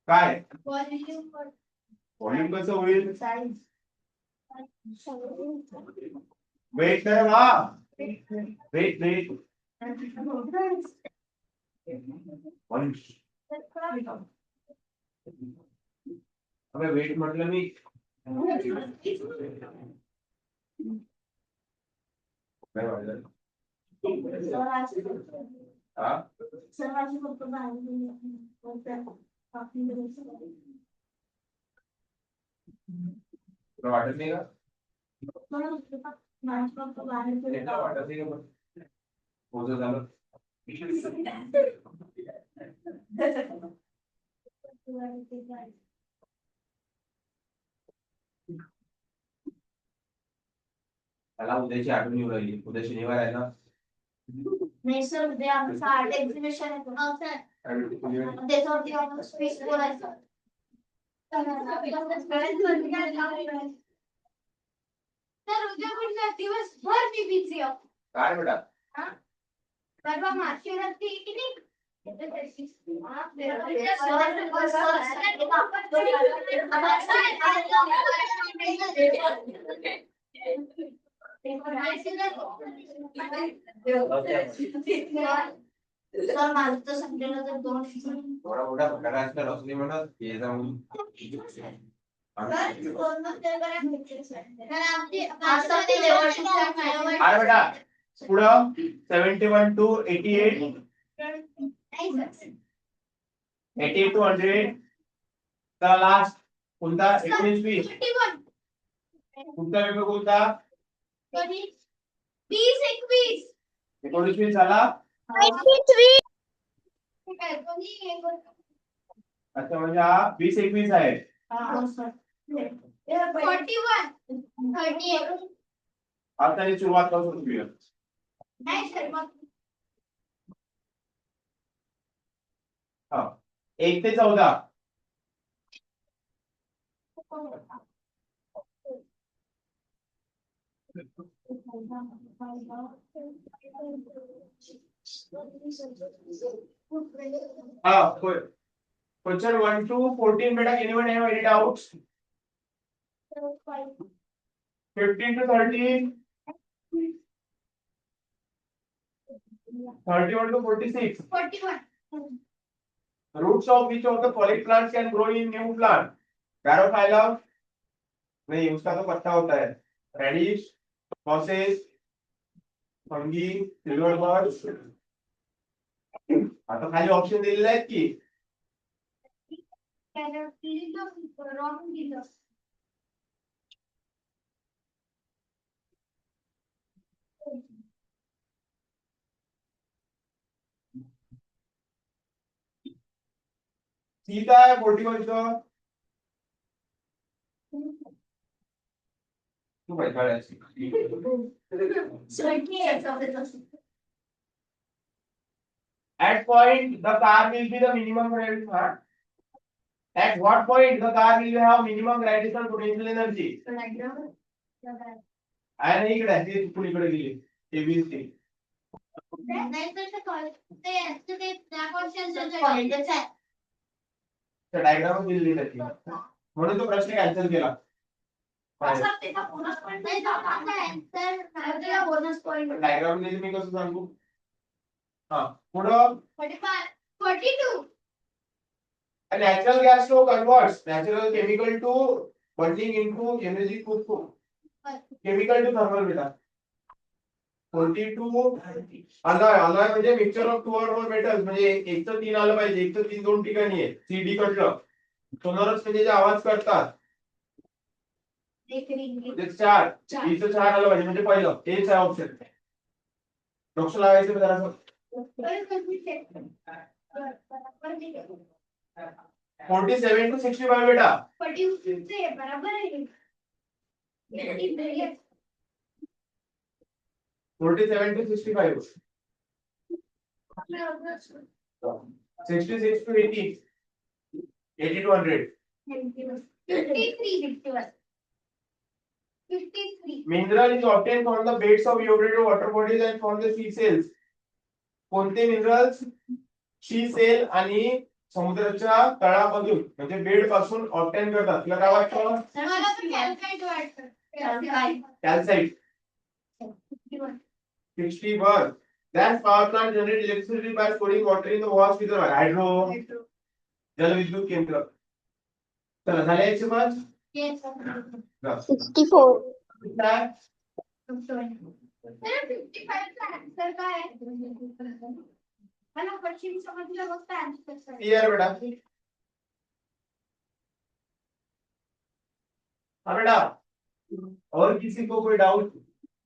काय व्हॉल्यूम कसं होईल? वेट कर हा वेट अबे वेट म्हटलं मी काय वाटलं हा तुला वाटत नाही का? तुला वाटत नाही का? ओझं झालं. त्याला उद्याची आठवण येऊ राहिली. उद्या शनिवार आहे ना. नाही सर उद्या आमचं आर्ट एक्झिबिशन आहे त्याच्यावरती आपण स्पीच बोलायचं सर उद्या पण दिवसभर मी बिझी आहे. काय बेटा? परवा महाशिवरात्री की नाही सर माझं तर संडेला तर 2 थोडा मोठा फटाका असला रसली म्हणत हे जाऊन अरे बेटा पुढं 71 to 88 88 to 100 द लास्ट कोणता 19 20 कोणता पेपर कोणता 20 21 19 20 झाला. अच्छा म्हणजे हा 20 21 आहे. 41 38 आता सुरुवात करू शकतो. नाही सर मग हा 1 ते 14 हा क्वेश्चन 1 to 14 बेटा anyone have any doubts? 15 to 13 31 to 46 41 roots of which of the following plants can grow in new plant? Carophyllum नहीं उसका तो पत्ता होता है. Radish, mosses, fungi, silver buds. आता खाली ऑप्शन दिलेले आहेत की सीता है 41 तू बैठा है At point the car will be the minimum gravitational. At what point the car will have minimum gravitational potential energy? आणि इकडे आहे, ते चुकून इकडे गेली ABC. त्या डायग्राम दिलेली त्याची म्हणून तो प्रश्न कॅन्सल केला. डायग्राम दिली मी कसं सांगू? हा पुढं a natural gas flow converts natural chemical to burning into energy to chemical to thermal beta. 42 alloy म्हणजे मिक्सचर ऑफ टू और मोर मेटल्स म्हणजे एक तर 3 आलं पाहिजे, एक तर 3 दोन ठिकाणी आहे. CD कटलं सोनरस म्हणजे जे आवाज करतात ते 4 इथं 4 आलं पाहिजे म्हणजे पहिलं हेच आहे ऑप्शन. लक्ष लावायचं जरा 47 to 65 बेटा. 47 to 65. 66 to 80. 80 to 100. 53. Mineral is obtained from the beds of evaporated water bodies and from the sea cells. कोणते मिनरल्स शी सेल आणि समुद्राच्या तळामधून म्हणजे बेड पासून ऑब्टेन करतात? तुला काय वाटतं? Calcite. 61. That power plant generate electricity by storing water in the vast reservoir. Hydro जलविद्युत केंद्र. चला झाले 105. 64. क्लियर बेटा? हाँ बेटा, और किसी को कोई डाउट?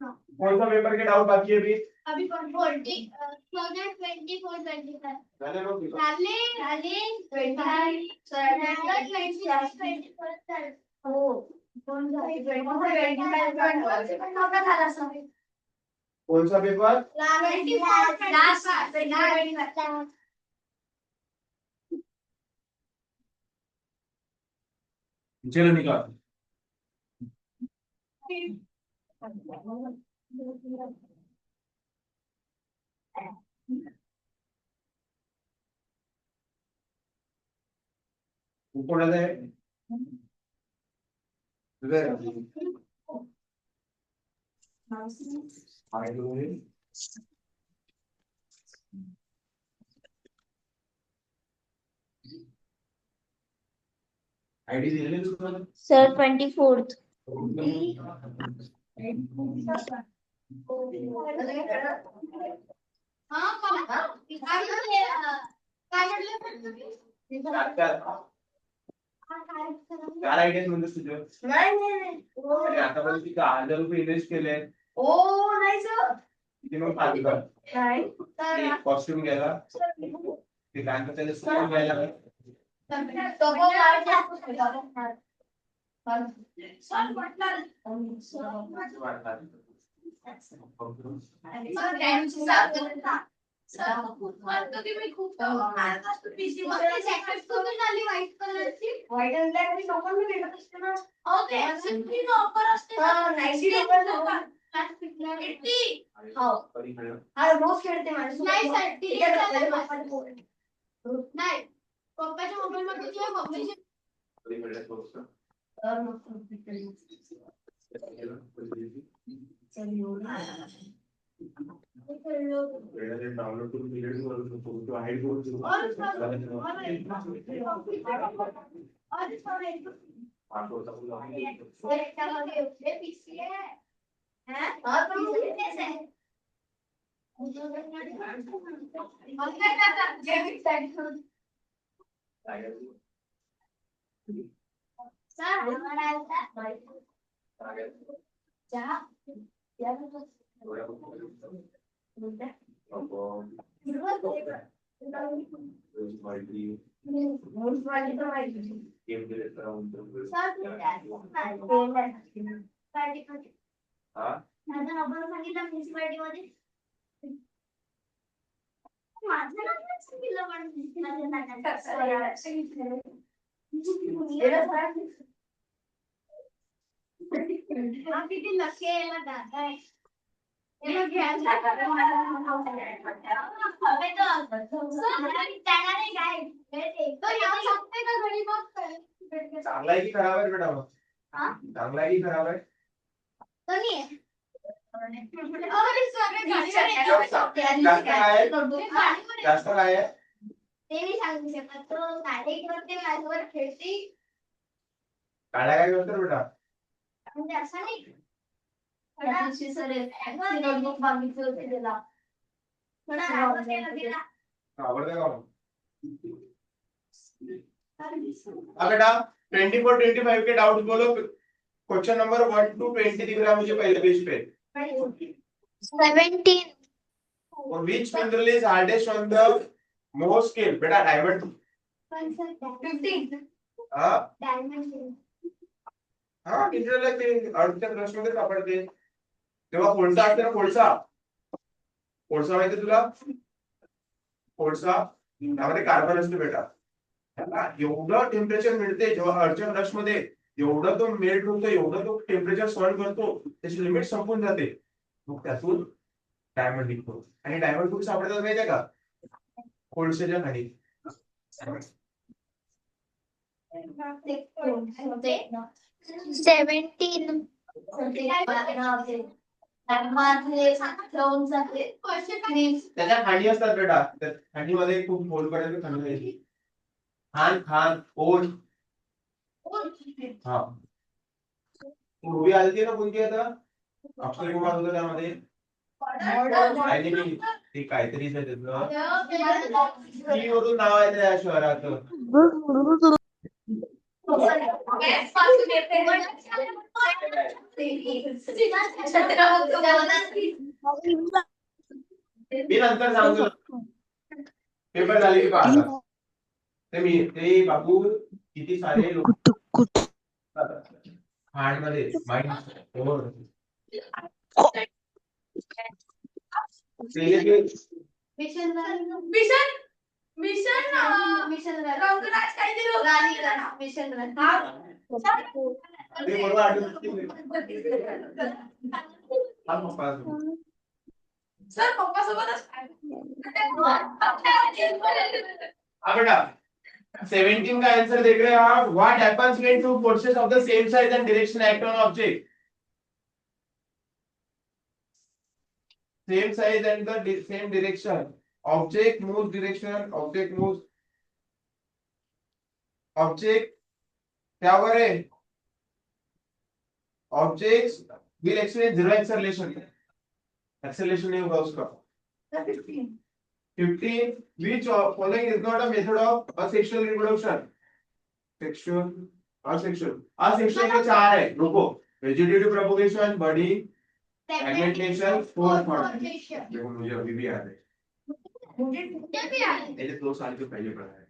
कौन सा पेपर के डाउट बाकी है अभी? अभी 24, 25. मैंने लोग कौन सा पेपर? चलो निकाल. ऊपर आ जाए. आईडी दिलेली तुला? Sir, 24th. चार आयडियाज म्हणजे तुझे आणि आतापर्यंत किती 1000 रुपये इन्व्हेस्ट केले? किती मग पाहिजे का? कॉस्ट्युम घ्यायला ते काय म्हणतात त्याला सूट घ्यायला व्हाईट कलरची व्हाईट अँड ब्लॅक मी लोकांना भेटत असते ना. ऑफर असते हा रोज खेळते माझ्यासोबत. नाही सर, ती ठीक आहे, रिक्षा पहिले नाही. पप्पाला बोल. नाही पप्पाच्या मोबाईल मध्ये किंवा मम्मीच्या डाउनलोड करून पीरियड करू शकतो किंवा हाईड करू शकतो. माझा नंबर सांगितला म्युन्सिपालिटी मध्ये माझं नाव नाही सांगितलं पण माझ्या नाकात. हा, किती लकी आहे याला दादा आहे. याला घ्यायला लागलं. हवे तर. त्याला नाही काय. तो नाव सांगते का घरी मग? चांगला आहे की खराब आहे बेटा मग? हा? चांगला आहे की खराब आहे? तो नाही आहे. अरे सगळे जास्त काय आहे? जास्त काय आहे? ते नाही सांगू शकत. तो गाडी करते माझ्यावर खेळते. काळ्या काय करतो बेटा? म्हणजे असं नाही. नोटबुक मागितली होती त्याला. थोडा रागवत केला तिला. आवडतं का मग? हाँ बेटा 24-25 के डाउट बोलो। क्वेश्चन नंबर 1 to 20 दिख रहा है मुझे पहले पेज पे। 17. और which mineral is hardest on the Mohs scale? बेटा डायमंड। 15. हाँ डायमंड. हाँ मिनरल है ते अडुच्या प्रश्न मध्ये सापडते। तेव्हा कोळसा असते ना कोळसा। कोळसा माहिती तुला? कोळसा त्यामध्ये कार्बन असते बेटा। त्याला एवढं टेम्परेचर मिळते जेव्हा अर्जन रश मध्ये एवढं तो मेल्ट होतो एवढं तो टेम्परेचर सहन करतो त्याची लिमिट संपून जाते मग त्यातून डायमंड निघतो आणि डायमंड कुठे सापडतात माहितीये का कोळशाच्या खाली 17. त्याच्या खांडी असतात बेटा त्या खांडीमध्ये खूप खोलपर्यंत खांडी आहे खान खान ओठ हा मूवी आली ना कोणती आता अक्षय कुमार होता त्यामध्ये ते काहीतरीच आहे त्याचं टी वरून नाव आहे त्या शहराचं मी नंतर सांगतो पेपर झाले की पाहता ते बाबू किती सारे लोक खांडमध्ये माइंड सर पप्पा सोबतच बेटा 17 का आंसर देख रहे हैं आप what happens when two forces of the same size and direction act on object same size and the same direction object moves direction object क्या होगा रे objects will experience zero acceleration नहीं होगा उसका 15 which following is not a method of asexual reproduction asexual में चार है रुको vegetative propagation budding segmentation force formation देखो मुझे अभी भी याद है मैंने 2 साल के पहले पढ़ा है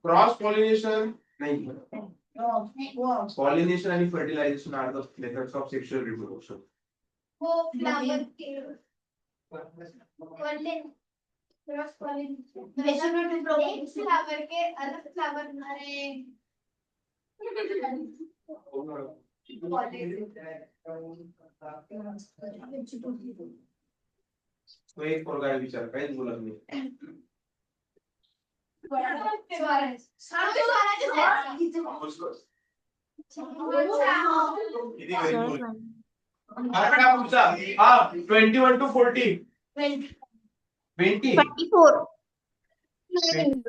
क्रॉस पॉलिनेशन नहीं pollination and fertilization are the methods of sexual reproduction flower के अलग फ्लावर तो एक पोरगा विचार काहीच बोलत नाही किती गरीब बोल आता काय पुढचा हा 21 to 40 20 24.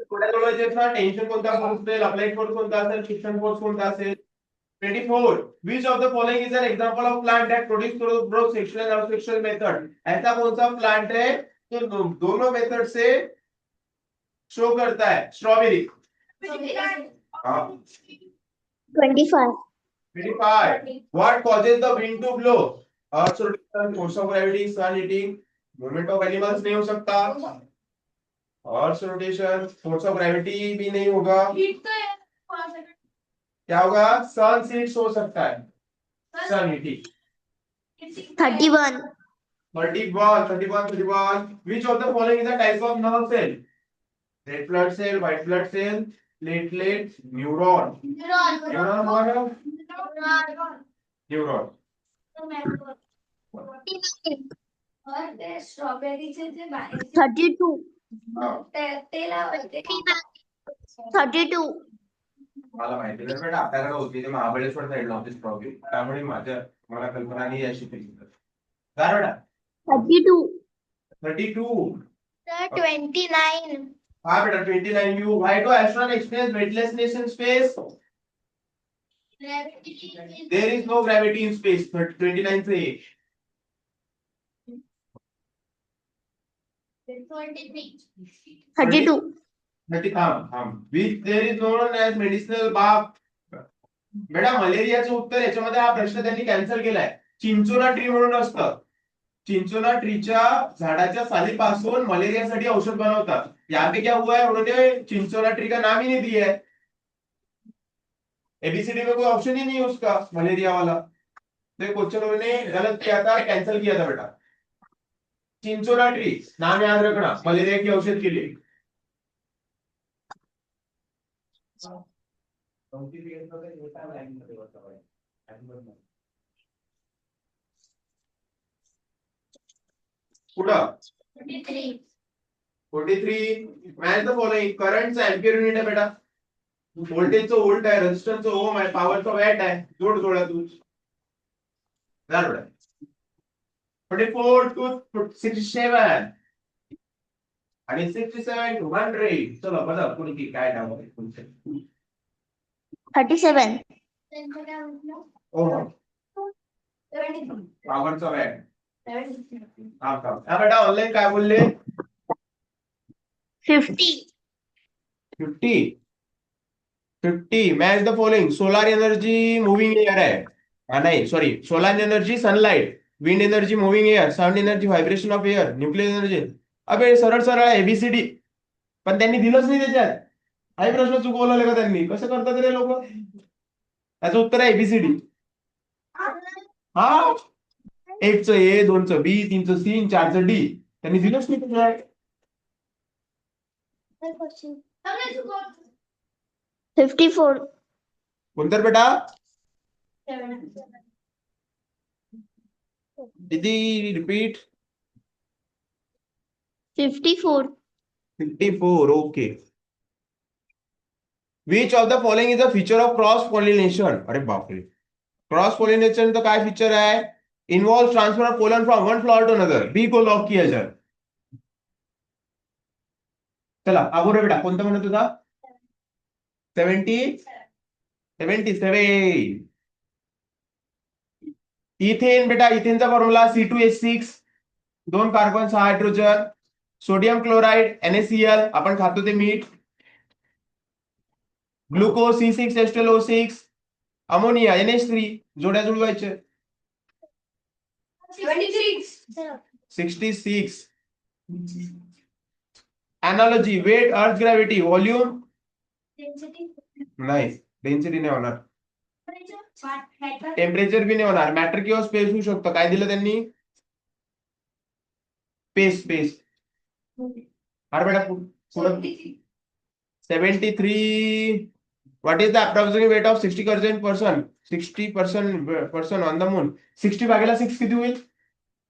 थोड्या थोड्याचे ना टेन्शन कोणता असेल अप्लाइड फोर्स कोणता असेल फ्रिक्शन फोर्स कोणता असेल 24 which of the following is an example of plant that produce through both sexual and asexual method ऐसा कौन सा प्लांट है जो दोनों मेथड से शो करता है strawberry 25. 25 what causes the wind to blow earth's rotation force of gravity sun heating movement of animals नहीं हो सकता earth's rotation force of gravity भी नहीं होगा क्या होगा सन हीट हो सकता है सन heating 31. 31. Which of the following is a type of nerve cell? Red blood cell, white blood cell, platelet, neuron. Neuron what है? Neuron. और ते स्ट्रॉबेरीचे जे बाहेरचे 32. हा. ते लावायचे 32. मला माहिती नाही बेटा आपल्याकडे होती ते महाबळेश्वर साईडला होती स्ट्रॉबेरी त्यामुळे मला कल्पना नाही अशी काय बेटा 32. 32. तर 29 हा बेटा 29. You why do astronauts experience weightlessness in space? There is no gravity in space. 29 से 23 32. 30 which there is known as medicinal bark. बेटा मलेरियाचं उत्तर याच्यामध्ये हा प्रश्न त्यांनी कॅन्सल केलाय. चिंचोना ट्री म्हणून असतं. चिंचोना ट्रीच्या झाडाच्या सालीपासून मलेरियासाठी औषध बनवतात. यहाँ पे क्या हुआ है उन्होंने चिंचोना ट्री का नाम ही नहीं दिया है. एबीसीडी में कोई ऑप्शन ही नहीं है उसका मलेरिया वाला. तो क्वेश्चन उन्होंने गलत किया था कैंसिल किया था बेटा. चिंचोना ट्री नाम याद रखना मलेरिया की औषध के लिए. कुठं 23 43. Match the following. करंटचा एम्पियर युनिट आहे बेटा. व्होल्टेजचं व्होल्ट आहे, रेजिस्टन्सचं ओम आहे, पॉवरचं वॅट आहे. जोडा तू. झालं बेटा. 44 to 67 आणि 67 to 100. चला बघा कोणी काय नाव आहे तुमचं. 37. त्यांचं काय म्हटलं ओम 73 पॉवरचा वॅट. 73 हा बेटा ऑनलाईन काय बोलले. 50. 50 match the following. Solar energy moving air आहे. हा नाही sorry solar energy sunlight, wind energy moving air, sound energy vibration of air, nuclear energy. अबे सरळ सरळ आहे एबीसीडी पण त्यांनी दिलंच नाही त्याच्यात. काही प्रश्न चुकवले का त्यांनी. कसं करतात रे लोक. त्याचं उत्तर आहे एबीसीडी. हा 1चं ए, 2चं बी, 3चं सी, 4चं डी. त्यांनी दिलंच नाही त्याच्यात. 54. कोणतं बेटा दीदी repeat. 54. 54. Okay. Which of the following is a feature of cross pollination. अरे बापरे. क्रॉस पॉलिनेशनचं काय फीचर आहे. Involve transfer of pollen from one flower to another. B को लॉक किया जाए. चला अगोदर बेटा कोणता म्हणत होता. 77. इथेन बेटा इथेनचा formula C2H6 2 carbon 6 hydrogen. Sodium chloride NaCl आपण खातो ते मीठ. Glucose C6H12O6. अमोनिया NH3 जोड्या जुळवायचे. 66. एनालॉजी वेट अर्थ ग्रॅव्हिटी व्हॉल्यूम नाही डेन्सिटी नाही होणार. टेम्परेचर बी नाही होणार. मॅटर किंवा स्पेस होऊ शकतं. काय दिलं त्यांनी स्पेस. अरे बेटा पुढं 73. What is the approximate weight of 60% 60% on the moon. 60 भागेला 6 किती होईल.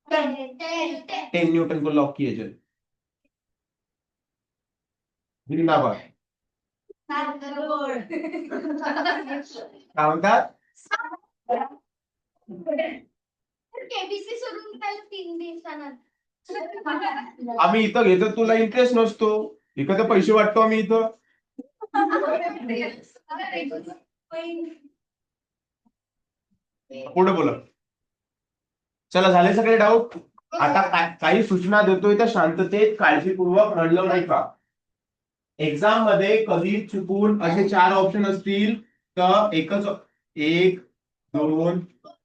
10 न्यूटन को लॉक किया जाए. जिंदाबाद. काय म्हणतात. केबीसी सोडून त्याला 3 दिवसांना आम्ही इथं घेतो तुला इंटरेस्ट नसतो. इकडे तर पैसे वाटतो आम्ही इथं. पुढे बोला. चला झाले सगळे डाऊट. आता काही सूचना देतोय तर शांततेत काळजीपूर्वक म्हणलं नाही का. एक्झाम मध्ये कधी चुकून असे 4 ऑप्शन असतील तर एकच 1 2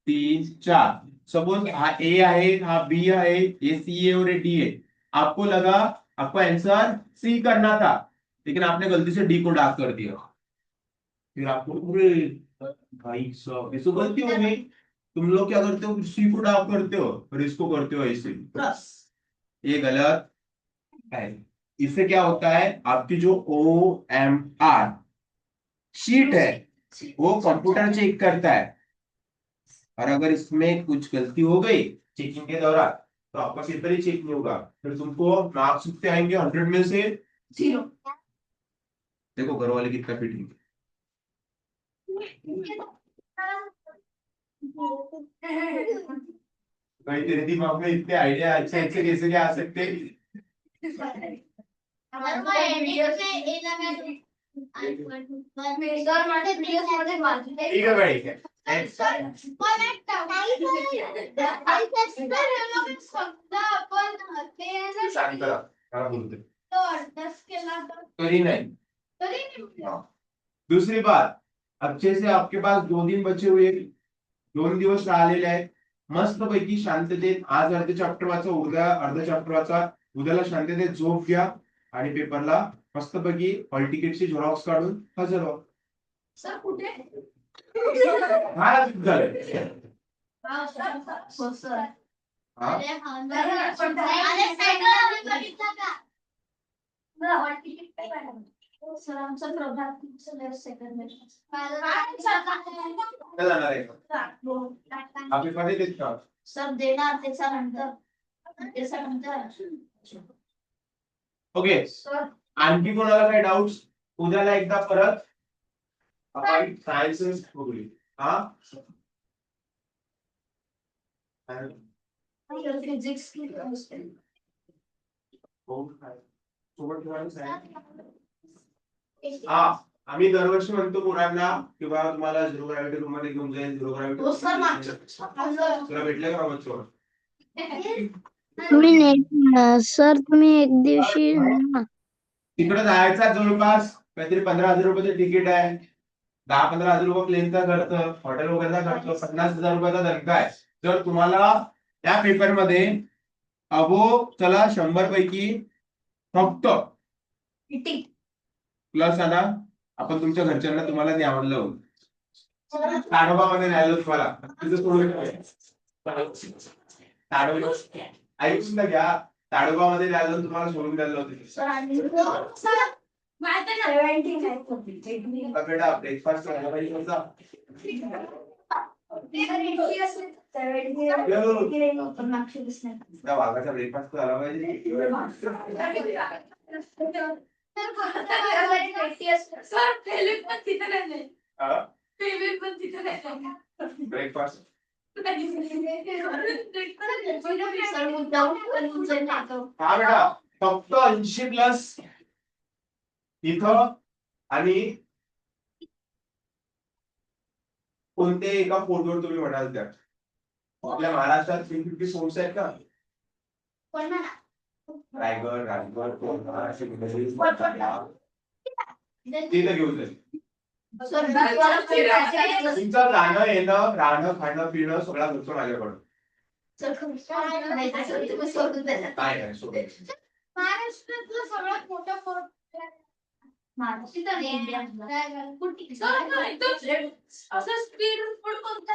3 4. सपोज हा ए है, हा बी है, ये सी है और ये डी है. आपको लगा आपको आंसर सी करना था लेकिन आपने गलती से डी को डार्क कर दिया. फिर आपको भाई साहब ये तो गलती हो गई. तुम लोग क्या करते हो, सी को डाउन करते हो और इसको करते हो ऐसे, ये गलत है। इससे क्या होता है, आपकी जो OMR शीट है वो कंप्यूटर चेक करता है, और अगर इसमें कुछ गलती हो गई चेकिंग के दौरान तो आपका पेपर ही चेक नहीं होगा, फिर तुमको मार्क्स कितने आएंगे 100 में से 0। देखो घर वाले कितना फिटिंग। भाई तेरे दिमाग में इतने आइडिया अच्छे अच्छे कैसे क्या आ सकते हैं? अगर मैं एडिट में ए लगा दूं सर माझे प्रीवियस मध्ये मार्जिन ठीक है भाई, ठीक है। शांत रहा, मला बोलते तरी नाही। दूसरी बात, अच्छे से आपके पास 2 दिन बचे हुए, 2 दिवस राहिलेले आहेत, मस्त पैकी शांततेत आज अर्ध चॅप्टर वाचा, उद्या अर्ध चॅप्टर वाचा, उद्याला शांततेत झोप घ्या आणि पेपरला मस्त पैकी हॉल तिकीटची झेरॉक्स काढून हजर व्हा. सर कुठे हा झालं. हो सर हा सर आमचा प्रभात सेकंड कुठे जाणार आहे का? हा पेपर देत का? सर देणार त्याच्यानंतर ओके, सर आणखी कोणाला काही डाऊट्स? उद्याला एकदा परत आपण सायन्स बघूया. हा फिजिक्स सोबत ठेवायला science. हा, आम्ही दरवर्षी म्हणतो मुलांना किंवा तुम्हाला झिरो ग्रॅव्हिटी रूम मध्ये घेऊन जाईल, झिरो हो सर ग्रॅव्हिटी. मागच्या तुला भेटलं का बाबा चोर? तुम्ही नाही सर, तुम्ही एक दिवशी ना. तिकडे जायचा जवळपास काहीतरी 15,000 रुपयाचं तिकीट आहे, 10-15,000 रुपये प्लेनचा खर्च, हॉटेल वगैरेचा खर्च, 50,000 रुपयाचा धक्का आहे. जर तुम्हाला त्या पेपर मध्ये चला 100 पैकी फक्त प्लस आला, आपण तुमच्या घरच्यांना तुम्हाला नाही आवडलं, ताडोबामध्ये न्यायला तुम्हाला तिथं सोडून ऐकून ना घ्या, ताडोबामध्ये न्यायला तुम्हाला सोडून द्यायला होते. बेटा ब्रेकफास्ट करायला पाहिजे होता. त्या वाघाचा ब्रेकफास्ट झाला पाहिजे. सर फेलिप पण तिथे नाही हा? फेलिप पण तिथे नाही ब्रेकफास्ट हा बेटा, फक्त 80 प्लस इथं आणि कोणते एका फोटोवर तुम्ही म्हणाल त्या आपल्या महाराष्ट्रात 350 फोर्ट्स आहेत का? रायगड, राजगड, कोल्हापूर, शिवनेरी, तिथं घेऊन जाईल. तुमचं जाणं येणं राहणं खाणं पिणं सगळा खर्च माझ्याकडून. काय नाही सोडून. महाराष्ट्रातलं सगळ्यात मोठं फोर्ट असं स्पीड फूड कोणता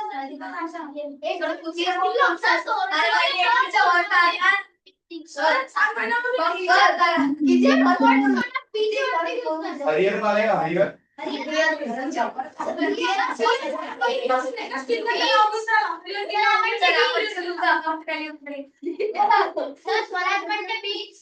हरिहर आलाय का हरिहर? स्वराज म्हणते बीच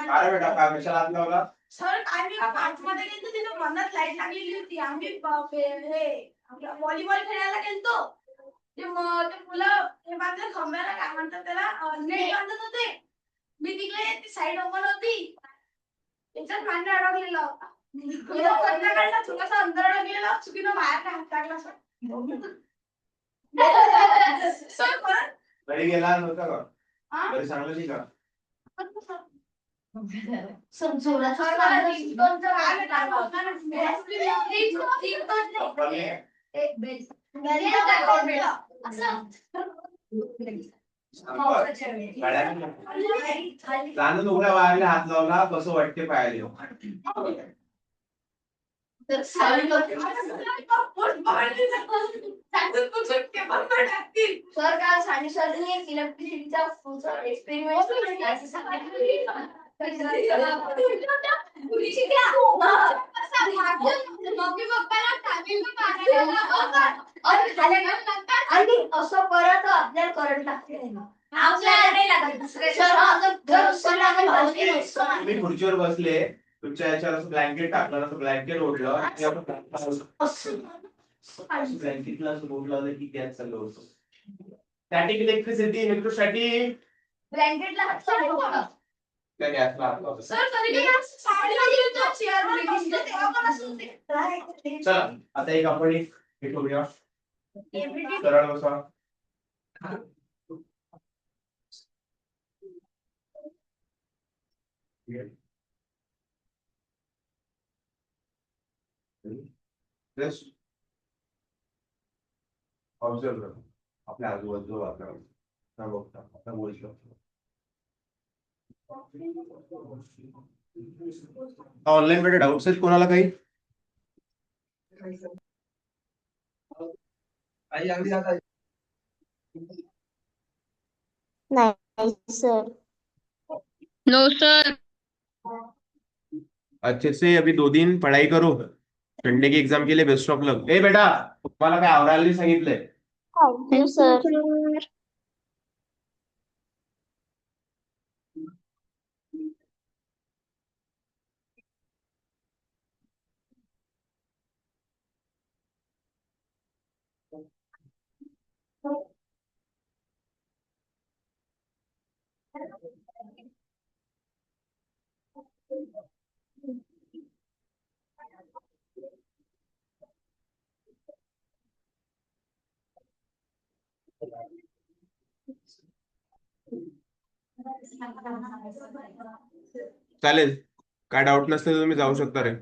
अरे बेटा काय कशाला हात लावला? सर आम्ही आतमध्ये गेलो तिथे मनात लाईट लागलेली होती. आम्ही व्हॉलीबॉल खेळायला गेलतो. ते मुलं हे बांधलं खंब्याला, काय म्हणतात त्याला, नेट बांधत होते. मी तिकडे साईड ओपन होती, त्याच्यात मांड अडकलेला होता. काढला थोडासा अंदर अडकलेला, चुकीनं बाहेर हात टाकला सर. सर परत घरी गेला नव्हता का? हा? घरी सांगलं नाही का? समजूला लहान उघड्या वाऱ्याला हात लावला कसं वाटते पायाला. सर काल साने सरनी इलेक्ट्रिसिटीचा एक्सपेरिमेंट आणि असं परत आपल्याला करंट लागते आपल्याला नाही लागत दुसऱ्या तुम्ही खुर्चीवर बसले तुमच्या याच्यावर असं ब्लँकेट टाकलं असं ब्लँकेट ओढलं आणि आपण ब्लँकेटला असं बोट लावलं की गॅस चालू होतो. स्टॅटिक इलेक्ट्रिसिटी इलेक्ट्रोस्टॅटिक ब्लँकेटला हात लावला. त्या गॅसला हात लावतो. सर कधी चला आता एक आपण एक हे करूया. सरळ बसा. Just observe करा आपल्या आजूबाजूचं वातावरण न बघता आता बोलू शकतो. ऑनलाईन मध्ये डाऊट्स आहेत कोणाला काही? नाही सर. No sir. अच्छे से अभी 2 दिन पढ़ाई करो. संडे की एग्जाम के लिए बेस्ट ऑफ लक. ए बेटा तुम्हाला काय आवरायला नाही सांगितलंय. Thank you sir. चालेल काय डाऊट नसले तर तुम्ही जाऊ शकता रे.